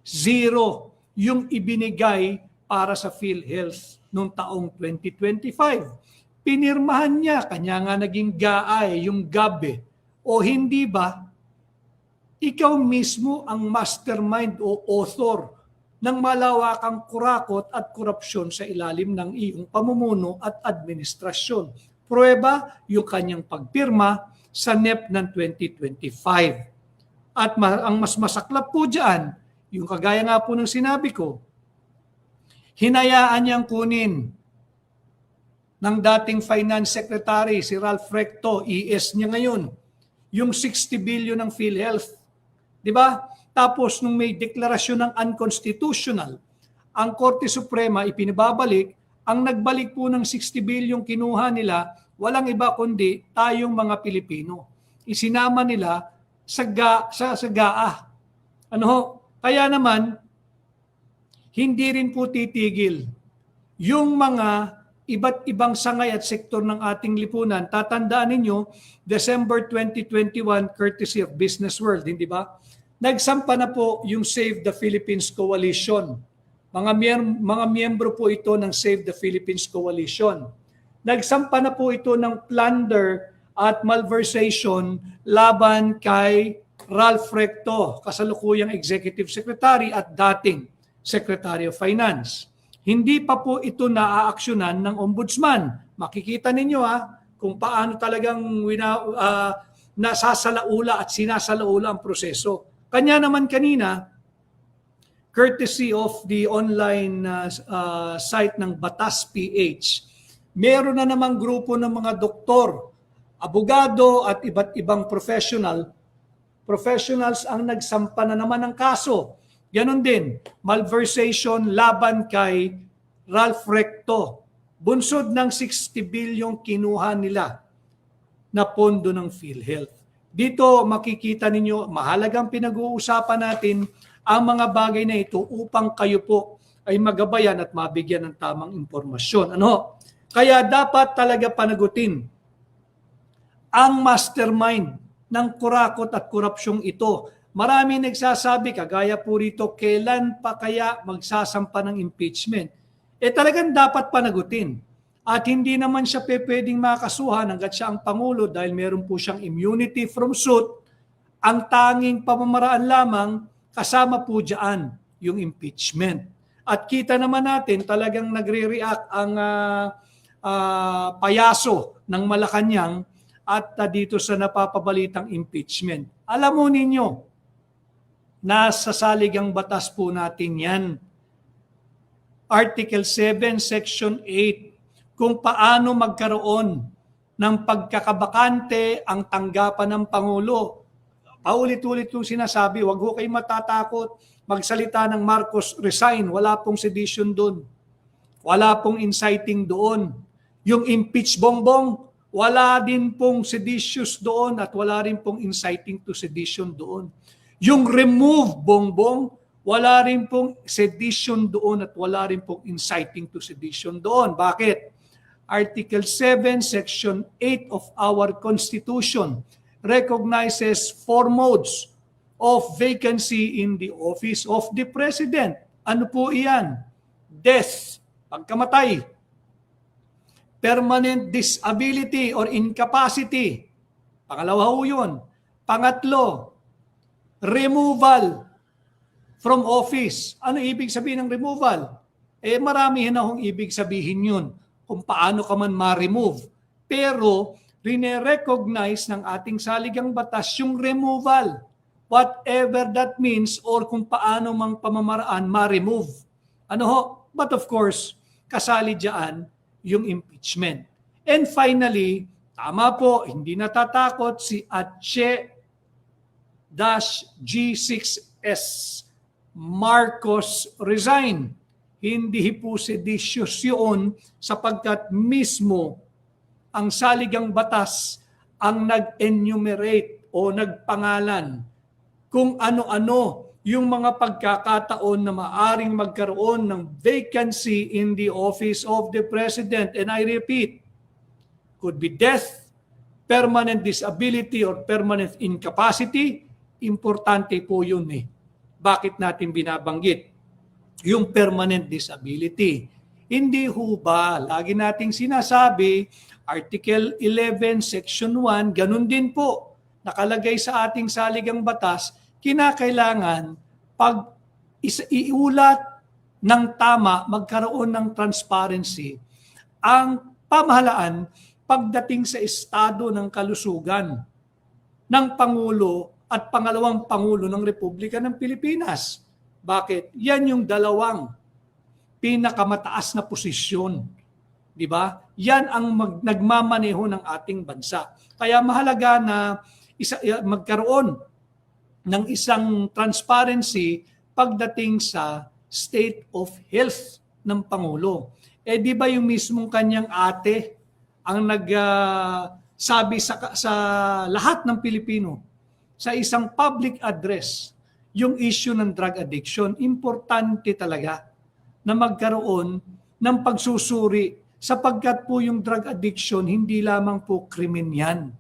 Zero yung ibinigay para sa PhilHealth noong taong 2025. Pinirmahan niya, kanya nga naging GAA yung GAB. O hindi ba, ikaw mismo ang mastermind o author ng malawakang kurakot at korupsyon sa ilalim ng iyong pamumuno at administrasyon. Prueba, yung kanyang pagpirma sa NEP ng 2025. At ang mas masaklap po dyan, yung kagaya nga po ng sinabi ko, hinayaan niyang kunin ng dating Finance Secretary, si Ralph Recto, ES niya ngayon, yung 60 billion ng PhilHealth. Di ba? Tapos nung may deklarasyon ng unconstitutional, ang Korte Suprema ipinababalik, ang nagbalik po ng 60 billion kinuha nila, walang iba kundi tayong mga Pilipino. Isinama nila sa GAA. Kaya naman, hindi rin po titigil yung mga iba't ibang sangay at sektor ng ating lipunan. Tatandaan ninyo, December 2021, courtesy of Business World, hindi ba? Nagsampa na po yung Save the Philippines Coalition. Mga miyembro po ito ng Save the Philippines Coalition. Nagsampa na po ito ng plunder at malversation laban kay Ralph Recto, kasalukuyang Executive Secretary at dating Secretary of Finance. Hindi pa po ito naaaksyonan ng Ombudsman. Makikita ninyo kung paano talagang nasasalaula at sinasalaula ang proseso. Kanya naman kanina, courtesy of the online site ng Batas PH, meron na namang grupo ng mga doktor, abogado at iba't ibang professionals ang nagsampa na naman ng kaso. Ganon din, malversation laban kay Ralph Recto, bunsod ng 60 bilyong kinuha nila na pondo ng PhilHealth. Dito makikita ninyo, mahalagang pinag-uusapan natin ang mga bagay na ito upang kayo po ay magabayan at mabigyan ng tamang impormasyon. Ano? Kaya dapat talaga panagutin ang mastermind ng kurakot at korupsyong ito. Marami nagsasabi, kagaya po rito, kailan pa kaya magsasampa ng impeachment? Talagang dapat panagutin. At hindi naman siya pwedeng makasuhan hanggat siya ang Pangulo dahil meron po siyang immunity from suit. Ang tanging pamamaraan lamang, kasama po dyan yung impeachment. At kita naman natin talagang nagre-react ang payaso ng Malacanang at dito sa napapabalitang impeachment. Alam mo ninyo, nasa saligang batas po natin yan. Article 7, Section 8, kung paano magkaroon ng pagkakabakante ang tanggapan ng Pangulo. Paulit-ulit yung sinasabi, wag ho kayo matatakot, magsalita ng Marcos resign, wala pong sedition doon. Wala pong inciting doon. Yung impeach Bongbong, wala din pong seditious doon at wala rin pong inciting to sedition doon. Yung remove Bongbong, wala rin pong sedition doon at wala rin pong inciting to sedition doon. Bakit? Article 7, Section 8 of our Constitution recognizes 4 modes of vacancy in the office of the President. Ano po iyan? Death, pagkamatay. Permanent disability or incapacity. Pangalawa ho yun. Pangatlo, removal from office. Ano ibig sabihin ng removal? Marami na hong ibig sabihin yun kung paano ka man ma-remove. Pero, rine-recognize ng ating saligang batas yung removal. Whatever that means or kung paano mang pamamaraan ma-remove. Ano ho? But of course, kasali dyan yung impeachment. And finally, tama po, hindi natatakot si Atche-G6S Marcos resign. Hindi po seditious yun sapagkat mismo ang saligang batas ang nag-enumerate o nagpangalan kung ano-ano yung mga pagkakataon na maaring magkaroon ng vacancy in the office of the President. And I repeat, could be death, permanent disability, or permanent incapacity. Importante po yun eh. Bakit natin binabanggit? Yung permanent disability. Hindi ho ba, lagi nating sinasabi, Article 11, Section 1, ganun din po, nakalagay sa ating saligang batas, kinakailangan pag iulat ng tama, magkaroon ng transparency, ang pamahalaan pagdating sa estado ng kalusugan ng Pangulo at pangalawang Pangulo ng Republika ng Pilipinas. Bakit? Yan yung dalawang pinakamataas na posisyon. Di ba? Yan ang nagmamaneho ng ating bansa. Kaya mahalaga na magkaroon ng isang transparency pagdating sa state of health ng Pangulo. Di ba yung mismong kanyang ate ang nagsabi sa lahat ng Pilipino sa isang public address yung issue ng drug addiction, importante talaga na magkaroon ng pagsusuri sapagkat po yung drug addiction hindi lamang po krimen yan.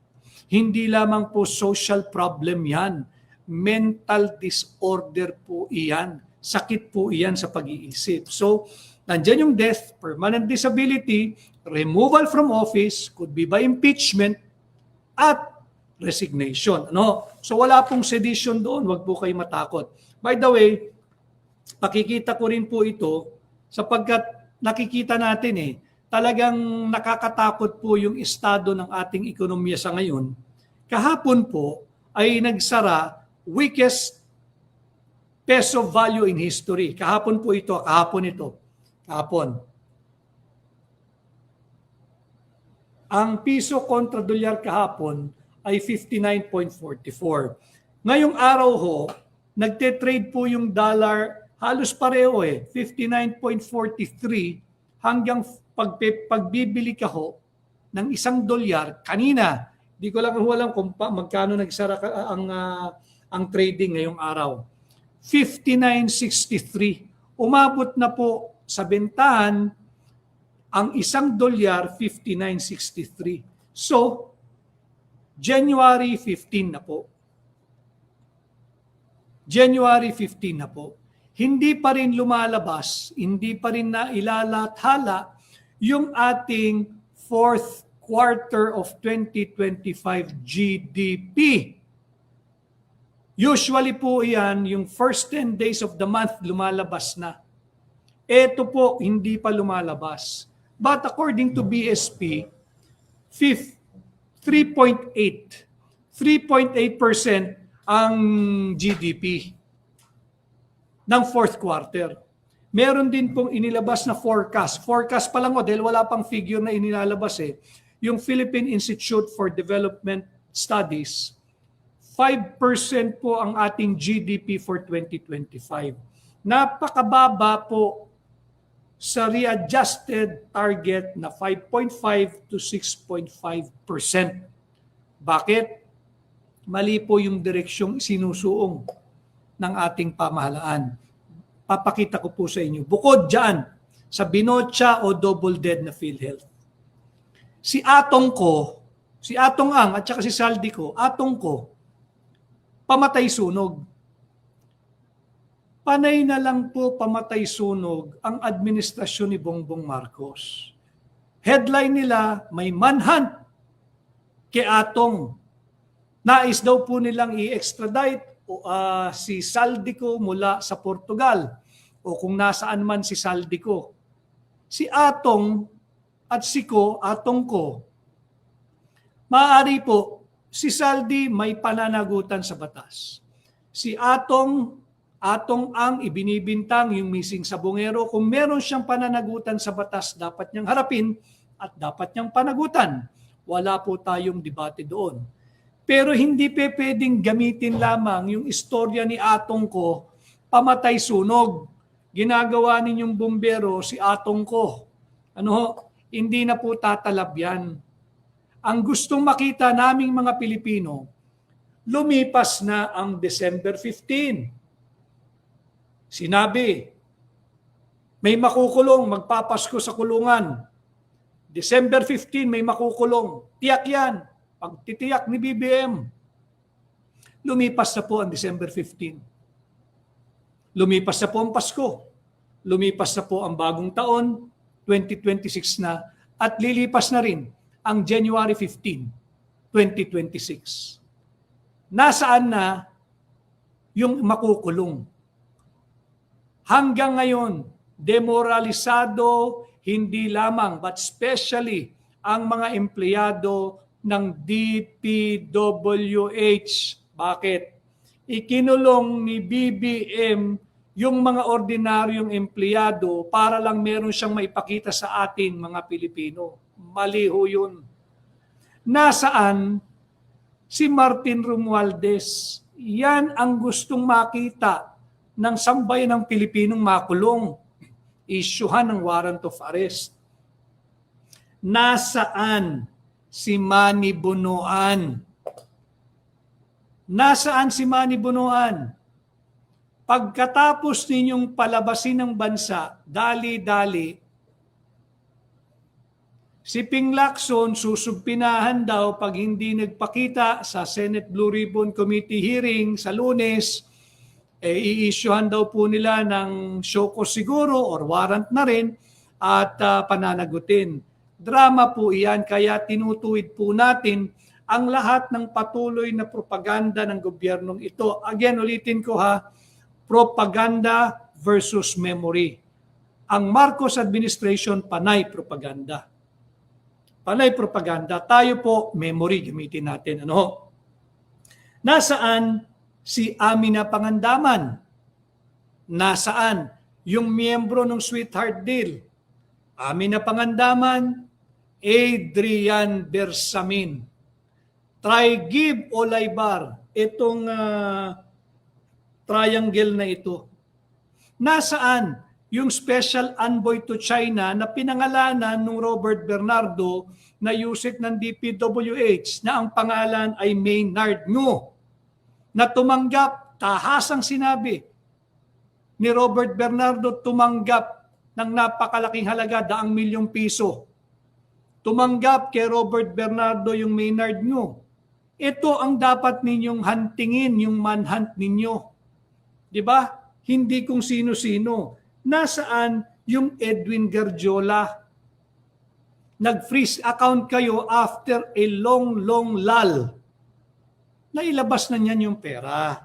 Hindi lamang po social problem yan. Mental disorder po iyan. Sakit po iyan sa pag-iisip. So, nandyan yung death, permanent disability, removal from office, could be by impeachment, at resignation. No? So, wala pong sedition doon. Huwag po kayo matakot. By the way, pakikita ko rin po ito sapagkat nakikita natin talagang nakakatakot po yung estado ng ating ekonomiya sa ngayon. Kahapon po ay nagsara weakest peso value in history. Kahapon po ito, kahapon. Ang piso kontra dolyar kahapon ay 59.44. Ngayong araw ho, nagte-trade po yung dollar halos pareho 59.43 hanggang pagbibili ka ho ng $1 kanina, di ko lang alam kung magkano nagsara ang trading ngayong araw. 59.63. Umabot na po sa bentahan ang $1, 59.63. So, January 15 na po. January 15 na po. Hindi pa rin lumalabas, hindi pa rin na ilalathala yung ating fourth quarter of 2025 GDP. Usually po yan, yung first 10 days of the month lumalabas na. Ito po, hindi pa lumalabas. But according to BSP, 3.8% ang GDP ng fourth quarter. Meron din pong inilabas na forecast. Forecast pa lang dahil wala pang figure na inilalabas eh. Yung Philippine Institute for Development Studies, 5% po ang ating GDP for 2025. Napakababa po sa readjusted target na 5.5 to 6.5%. Bakit? Mali po yung direksyong sinusuong ng ating pamahalaan. Papakita ko po sa inyo. Bukod dyan, sa binotsa o double dead na PhilHealth. Si Atong Ang at saka si Saldico, Atong ko, pamatay sunog. Panay na lang po pamatay sunog ang administrasyon ni Bongbong Marcos. Headline nila, may manhunt kay Atong. Nais daw po nilang i-extradite si Saldico mula sa Portugal o kung nasaan man si Saldico. Si Atong at si Atong ko, maaari po, si Saldi may pananagutan sa batas. Si Atong Ang ibinibintang yung missing sabongero. Kung meron siyang pananagutan sa batas, dapat niyang harapin at dapat niyang panagutan. Wala po tayong debate doon. Pero hindi pwedeng gamitin lamang yung istorya ni Atong ko, pamatay sunog. Ginagawa ninyong bumbero si Atong ko. Hindi na po tatalab yan. Ang gustong makita naming mga Pilipino, lumipas na ang December 15. Sinabi, may makukulong, magpapasko sa kulungan. December 15, may makukulong. Tiyak yan. Pagtitiyak ni BBM. Lumipas na po ang December 15. Lumipas na po ang Pasko. Lumipas na po ang bagong taon, 2026 na, at lilipas na rin ang January 15, 2026. Nasaan na yung makukulong? Hanggang ngayon, demoralisado hindi lamang but especially ang mga empleyado ng DPWH. Bakit? Ikinulong ni BBM yung mga ordinaryong empleyado para lang meron siyang maipakita sa atin mga Pilipino. Mali ho yun. Nasaan si Martin Romualdez? Yan ang gustong makita ng sambayan ng Pilipinong makulong. Isyuhan ng warrant of arrest. Nasaan si Manny Bonoan? Nasaan si Manny Bonoan? Pagkatapos ninyong palabasin ng bansa, dali-dali, si Ping Lacson susubpinahan daw pag hindi nagpakita sa Senate Blue Ribbon Committee hearing sa Lunes, i-issuehan daw po nila ng show cause siguro or warrant na rin at pananagutin. Drama po iyan, kaya tinutuwid po natin ang lahat ng patuloy na propaganda ng gobyernong ito. Again, ulitin ko propaganda versus memory. Ang Marcos administration, panay propaganda. Panay propaganda. Tayo po, memory, gamitin natin. Nasaan si Amina Pangandaman? Nasaan yung miyembro ng Sweetheart Deal? Amina Pangandaman, Adrian Bersamin, Trigib Olaybar, itong triangle na ito. Nasaan yung special envoy to China na pinangalanan ng Robert Bernardo na Yusek ng DPWH na ang pangalan ay Maynard Ngo, na tumanggap, tahasang sinabi ni Robert Bernardo, tumanggap ng napakalaking halaga, 200,000,000 piso. Tumanggap kay Robert Bernardo yung Maynard Ngo. Ito ang dapat ninyong huntingin, yung manhunt ninyo. Di ba? Hindi kung sino-sino. Nasaan yung Edwin Garjola? Nag-freeze account kayo after a long lull. Nailabas na niyan yung pera.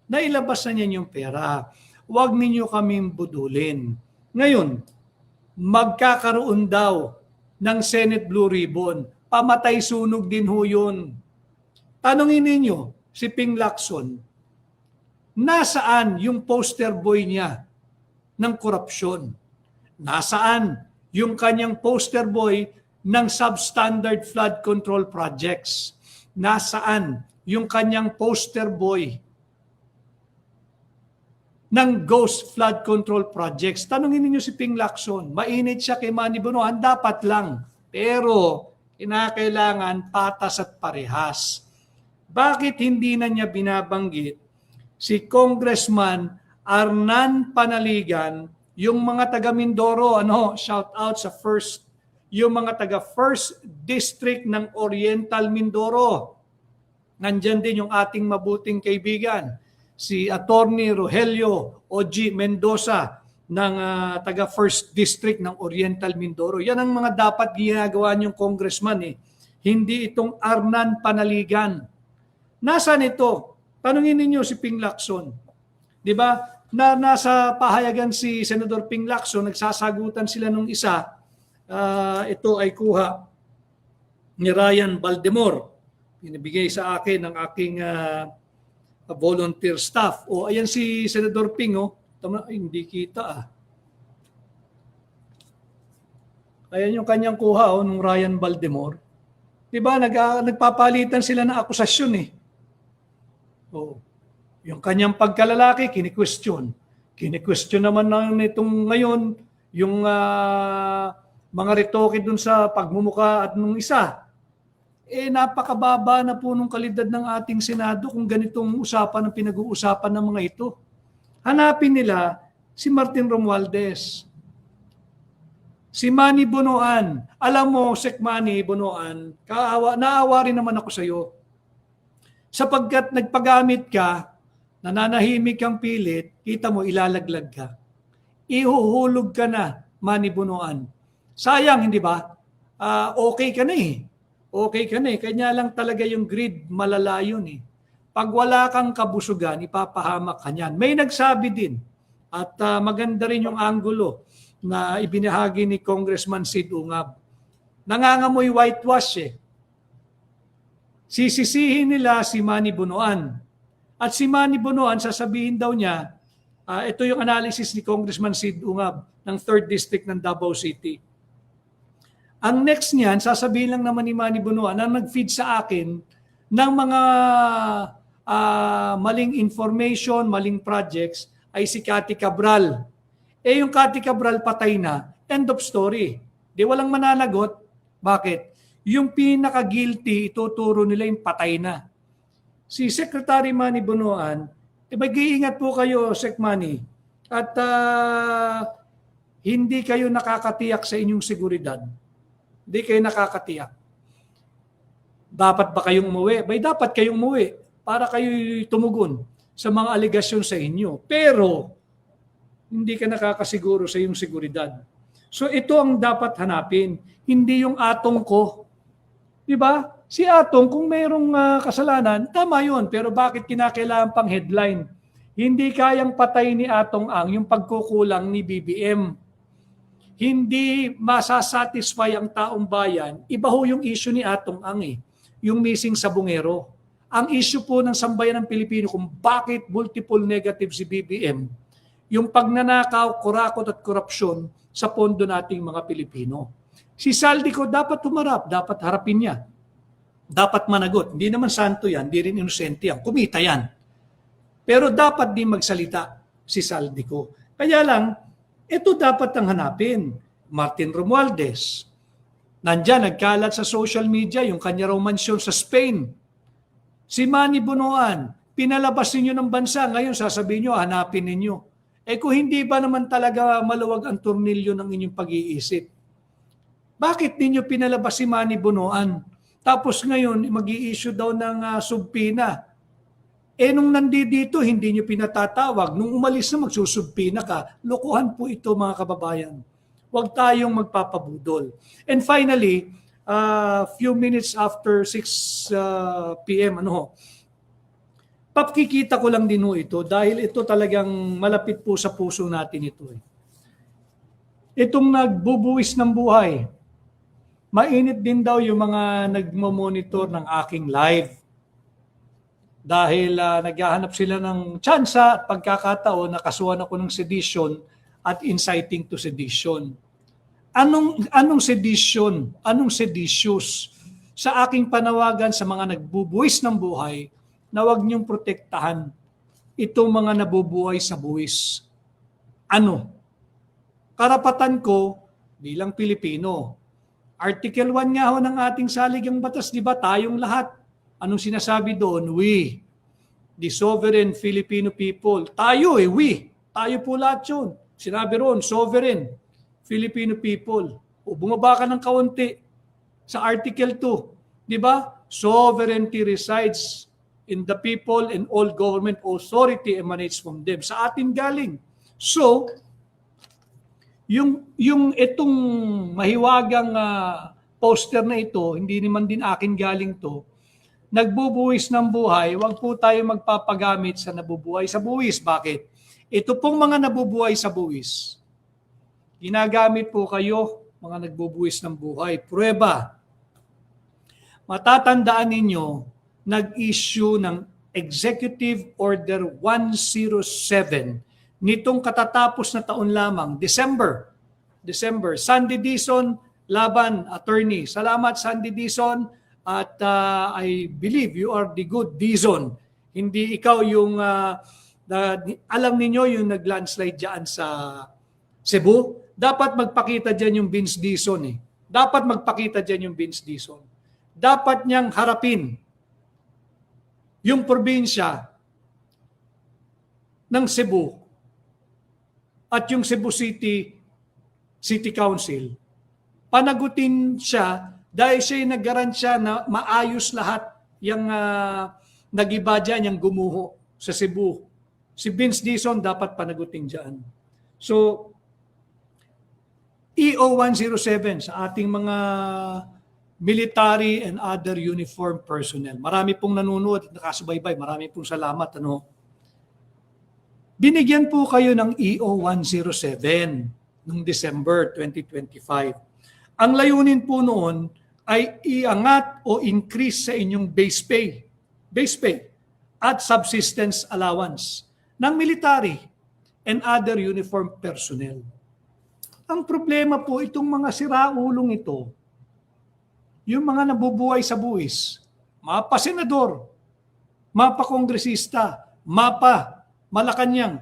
Nailabas na niyan yung pera. Huwag ninyo kaming budulin. Ngayon, magkakaroon daw ng Senate Blue Ribbon. Pamatay sunog din ho yun. Tanungin ninyo, si Ping Lacson, nasaan yung poster boy niya ng korupsyon? Nasaan yung kanyang poster boy ng substandard flood control projects? Nasaan yung kanyang poster boy ng ghost flood control projects? Tanungin niyo si Ping Lacson. Mainit siya kay Manny Bonoan, dapat lang. Pero kinakailangan patas at parehas. Bakit hindi na niya binabanggit si Congressman Arnan Panaligan, yung mga taga Mindoro, shout out sa yung mga taga First District ng Oriental Mindoro. Nandyan din yung ating mabuting kaibigan, si Attorney Rogelio O.G. Mendoza ng taga First District ng Oriental Mindoro. Yan ang mga dapat ginagawa niyong congressman Hindi itong Arnan Panaligan. Nasaan ito? Tanungin ninyo si Ping Lacson. 'Di ba? Na nasa pahayagan si Senador Ping Lacson, nagsasagutan sila nung isa. Ito ay kuha ni Ryan Baldemor. Pinibigay sa akin ng aking volunteer staff. O ayan si Senador Ping, Ay, hindi kita Ayan yung kanyang kuha nung Ryan Baldemor. 'Di ba nagpapalitan sila ng akusasyon Yung kanyang pagkalalaki kini-question. Kini-question naman nitong ngayon yung mga retoke dun sa pagmumuka at nung isa. Napakababa na po nung kalidad ng ating Senado kung ganitong usapan ang pinag-uusapan ng mga ito. Hanapin nila si Martin Romualdez, si Manny Bonoan. Alam mo, Sek Manny Bonoan, naawa rin naman ako sa iyo. Sapagkat nagpagamit ka, nananahimik kang pilit, kita mo ilalaglag ka. Ihuhulog ka na, Manny Bonoan. Sayang, hindi ba? Okay ka na Okay ka na Kanya lang talaga yung greed, malala yun Pag wala kang kabusugan, ipapahamak ka niyan. May nagsabi din, at maganda rin yung anggulo na ibinahagi ni Congressman Sid Ungab. Nangangamoy whitewash Sisisihin nila si Manny Bonoan. At si Manny Bonoan, sasabihin daw niya, ito yung analysis ni Congressman Sid Ungab ng 3rd District ng Davao City. Ang next niyan, sasabihin lang naman ni Manny Bonoan na nag-feed sa akin ng mga maling information, maling projects, ay si Cathy Cabral. Yung Cathy Cabral patay na, end of story. Di walang mananagot. Bakit? Yung pinaka-guilty, ituturo nila yung patay na. Si Secretary Manny Bonoan, mag-iingat po kayo, Sec Manny, at hindi kayo nakakatiyak sa inyong seguridad. Hindi kayo nakakatiyak. Dapat ba kayong umuwi? Dapat kayong umuwi para kayo tumugon sa mga aligasyon sa inyo. Pero, hindi ka nakakasiguro sa iyong seguridad. So ito ang dapat hanapin, hindi yung Atong ko. Di ba? Si Atong, kung mayroong kasalanan, tama yun. Pero bakit kinakailangan pang headline? Hindi kayang patay ni Atong Ang yung pagkukulang ni BBM. Hindi masasatisfy ang taong bayan. Iba ho yung issue ni Atong Ang yung missing sabungero. Ang issue po ng sambayan ng Pilipino kung bakit multiple negative si BBM, yung pagnanakaw, kurakot at korupsyon sa pondo nating mga Pilipino. Si Saldico dapat humarap, dapat harapin niya. Dapat managot. Hindi naman santo yan, hindi rin inosente yan. Kumita yan. Pero dapat din magsalita si Saldico. Kaya lang, ito dapat ang hanapin. Martin Romualdez, nandyan, nagkalat sa social media yung kanya raw mansyon sa Spain. Si Manny Bonoan, pinalabas ninyo ng bansa, ngayon sasabihin nyo, hanapin ninyo. Kung hindi ba naman talaga maluwag ang turnilyo ng inyong pag-iisip? Bakit ninyo pinalabas si Manny Bonoan? Tapos ngayon, mag-i-issue daw ng subpina. Nung nandito, hindi nyo pinatatawag. Nung umalis na, magsusubpina ka. Lokohan po ito, mga kababayan. Huwag tayong magpapabudol. And finally, few minutes after 6 p.m., papakikita ko lang din ito dahil ito talagang malapit po sa puso natin ito. Itong nagbubuwis ng buhay, mainit din daw yung mga nagmo-monitor ng aking live. Dahil naghahanap sila ng tsansa at pagkakataon, nakasuhan ako ng sedition at inciting to sedition. Anong sedition? Anong seditious? Sa aking panawagan sa mga nagbubuwis ng buhay, na huwag niyong protektahan itong mga nabubuhay sa buwis. Karapatan ko bilang Pilipino. Article 1 nga ho ng ating saligang batas, di ba? Tayong lahat. Anong sinasabi doon? We, the sovereign Filipino people. Tayo we. Tayo po lahat yun. Sinabi roon, sovereign Filipino people. O bumaba ka ng kaunti sa Article 2. Di ba? Sovereignty resides in the people and all government authority emanates from them. Sa atin galing. So, yung itong mahiwagang poster na ito, hindi naman din akin galing to, nagbubuwis ng buhay, wag po tayo magpapagamit sa nabubuhay sa buwis. Bakit? Ito pong mga nabubuhay sa buwis, ginagamit po kayo, mga nagbubuwis ng buhay. Prueba. Matatandaan ninyo, nag-issue ng Executive Order 107 nitong katatapos na taon lamang, December. Sandy Dizon, laban, attorney. Salamat, Sandy Dizon. At I believe you are the good Dizon. Hindi ikaw yung, alam ninyo yung nag-landslide dyan sa Cebu. Dapat magpakita dyan yung Vince Dizon. Dapat magpakita dyan yung Vince Dizon. Dapat niyang harapin yung probinsya ng Cebu at yung Cebu City Council. Panagutin siya dahil siya nag-garansya na maayos lahat yung nag-iba dyan, yung gumuho sa Cebu. Si Vince Dizon dapat panagutin dyan. So, EO 107 sa ating mga military and other uniformed personnel. Marami pong nanonood at nakasubaybay. Marami pong salamat. Binigyan po kayo ng EO 107 noong December 2025. Ang layunin po noon ay iangat o increase sa inyong base pay at subsistence allowance ng military and other uniformed personnel. Ang problema po, itong mga siraulong ito, yung mga nabubuhay sa buwis, mapa senador, mapa kongresista, mapa Malacanang.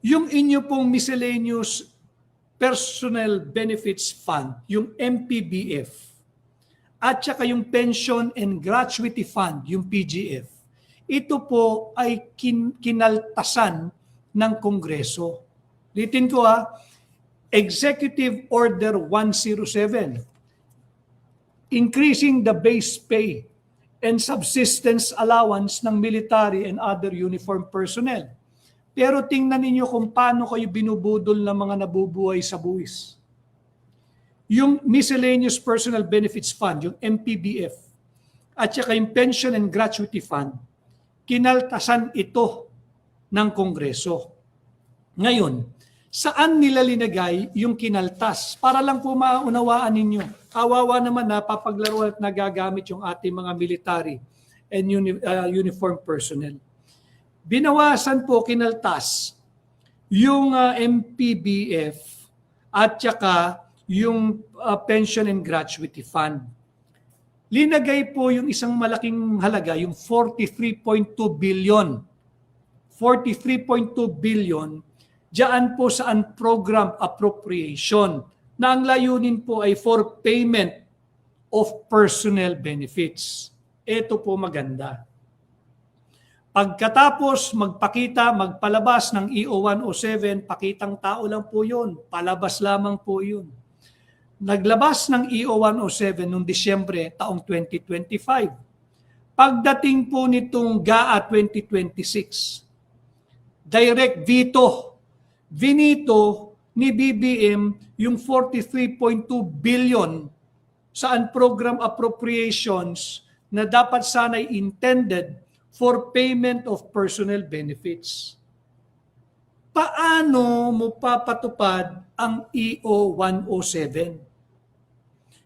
Yung inyo pong miscellaneous Personnel Benefits Fund, yung MPBF, at saka yung Pension and Gratuity Fund, yung PGF, ito po ay kinaltasan ng Kongreso. Litin ko Executive Order 107, increasing the base pay and subsistence allowance ng military and other uniformed personnel. Pero tingnan ninyo kung paano kayo binubudol ng mga nabubuhay sa buwis. Yung Miscellaneous Personal Benefits Fund, yung MPBF, at saka yung Pension and Gratuity Fund, kinaltasan ito ng Kongreso. Ngayon, saan nila linagay yung kinaltas? Para lang po maunawaan ninyo. Kawawa naman na papaglaro at nagagamit yung ating mga military and uniformed personnel. Binawasan po, kinaltas yung MPBF at saka yung Pension and Gratuity Fund. Linagay po yung isang malaking halaga, yung 43.2 billion. 43.2 billion diyan po sa unprogrammed appropriation na ang layunin po ay for payment of personnel benefits. Ito po maganda. Pagkatapos magpalabas ng EO 107, pakitang tao lang po yun. Palabas lamang po yun. Naglabas ng EO 107 noong Disyembre taong 2025. Pagdating po nitong GAA 2026, direct veto. Vinito ni BBM yung 43.2 billion sa unprogrammed appropriations na dapat sana'y intended for payment of personnel benefits. Paano mo papatupad ang EO 107?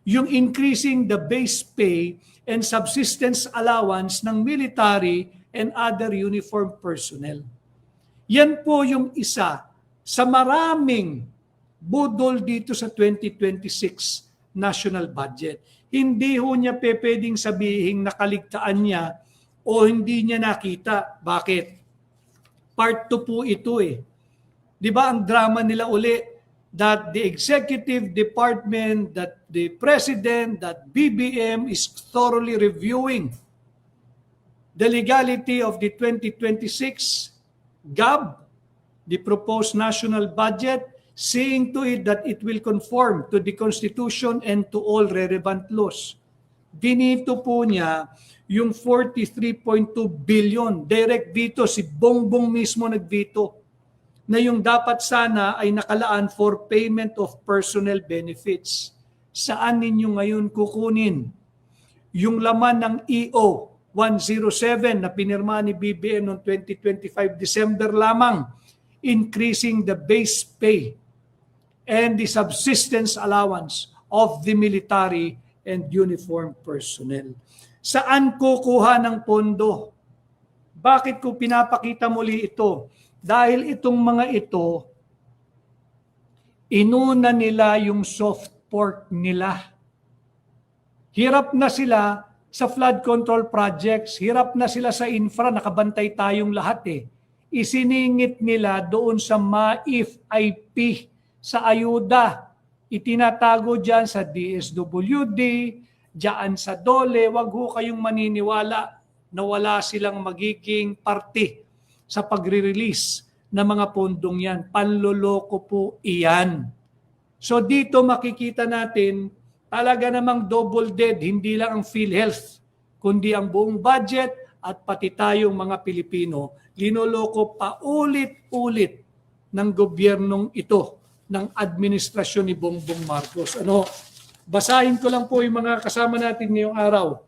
Yung increasing the base pay and subsistence allowance ng military and other uniformed personnel. Yan po yung isa sa maraming budol dito sa 2026 national budget. Hindi ho niya pwedeng sabihin nakaligtaan niya o hindi niya nakita. Bakit? Part 2 po ito eh. Di ba ang drama nila uli that the executive department, that the president, that BBM is thoroughly reviewing the legality of the 2026 GAB, the proposed national budget, seeing to it that it will conform to the Constitution and to all relevant laws. Binito po niya yung 43.2 billion. Direct veto, si Bongbong mismo nagveto na yung dapat sana ay nakalaan for payment of personnel benefits. Saan ninyo ngayon kukunin yung laman ng EO 107 na pinirma ni BBM noong 2025 December lamang, increasing the base pay and the subsistence allowance of the military and uniformed personnel. Saan kukuha ng pondo? Bakit ko pinapakita muli ito? Dahil itong mga ito, inuna nila yung soft pork nila. Hirap na sila sa flood control projects, hirap na sila sa infra, nakabantay tayong lahat eh. Isiningit nila doon sa MAIF-IP, sa ayuda. Itinatago dyan sa DSWD, dyan sa DOLE, wag ho kayong maniniwala na wala silang magiging parte sa pagre-release ng mga pondong yan. Panloloko po iyan. So dito makikita natin, talaga namang double dead, hindi lang ang PhilHealth, kundi ang buong budget at pati tayong mga Pilipino, linoloko pa ulit-ulit ng gobyernong ito, ng administrasyon ni Bongbong Marcos. Basahin ko lang po yung mga kasama natin ngayong araw.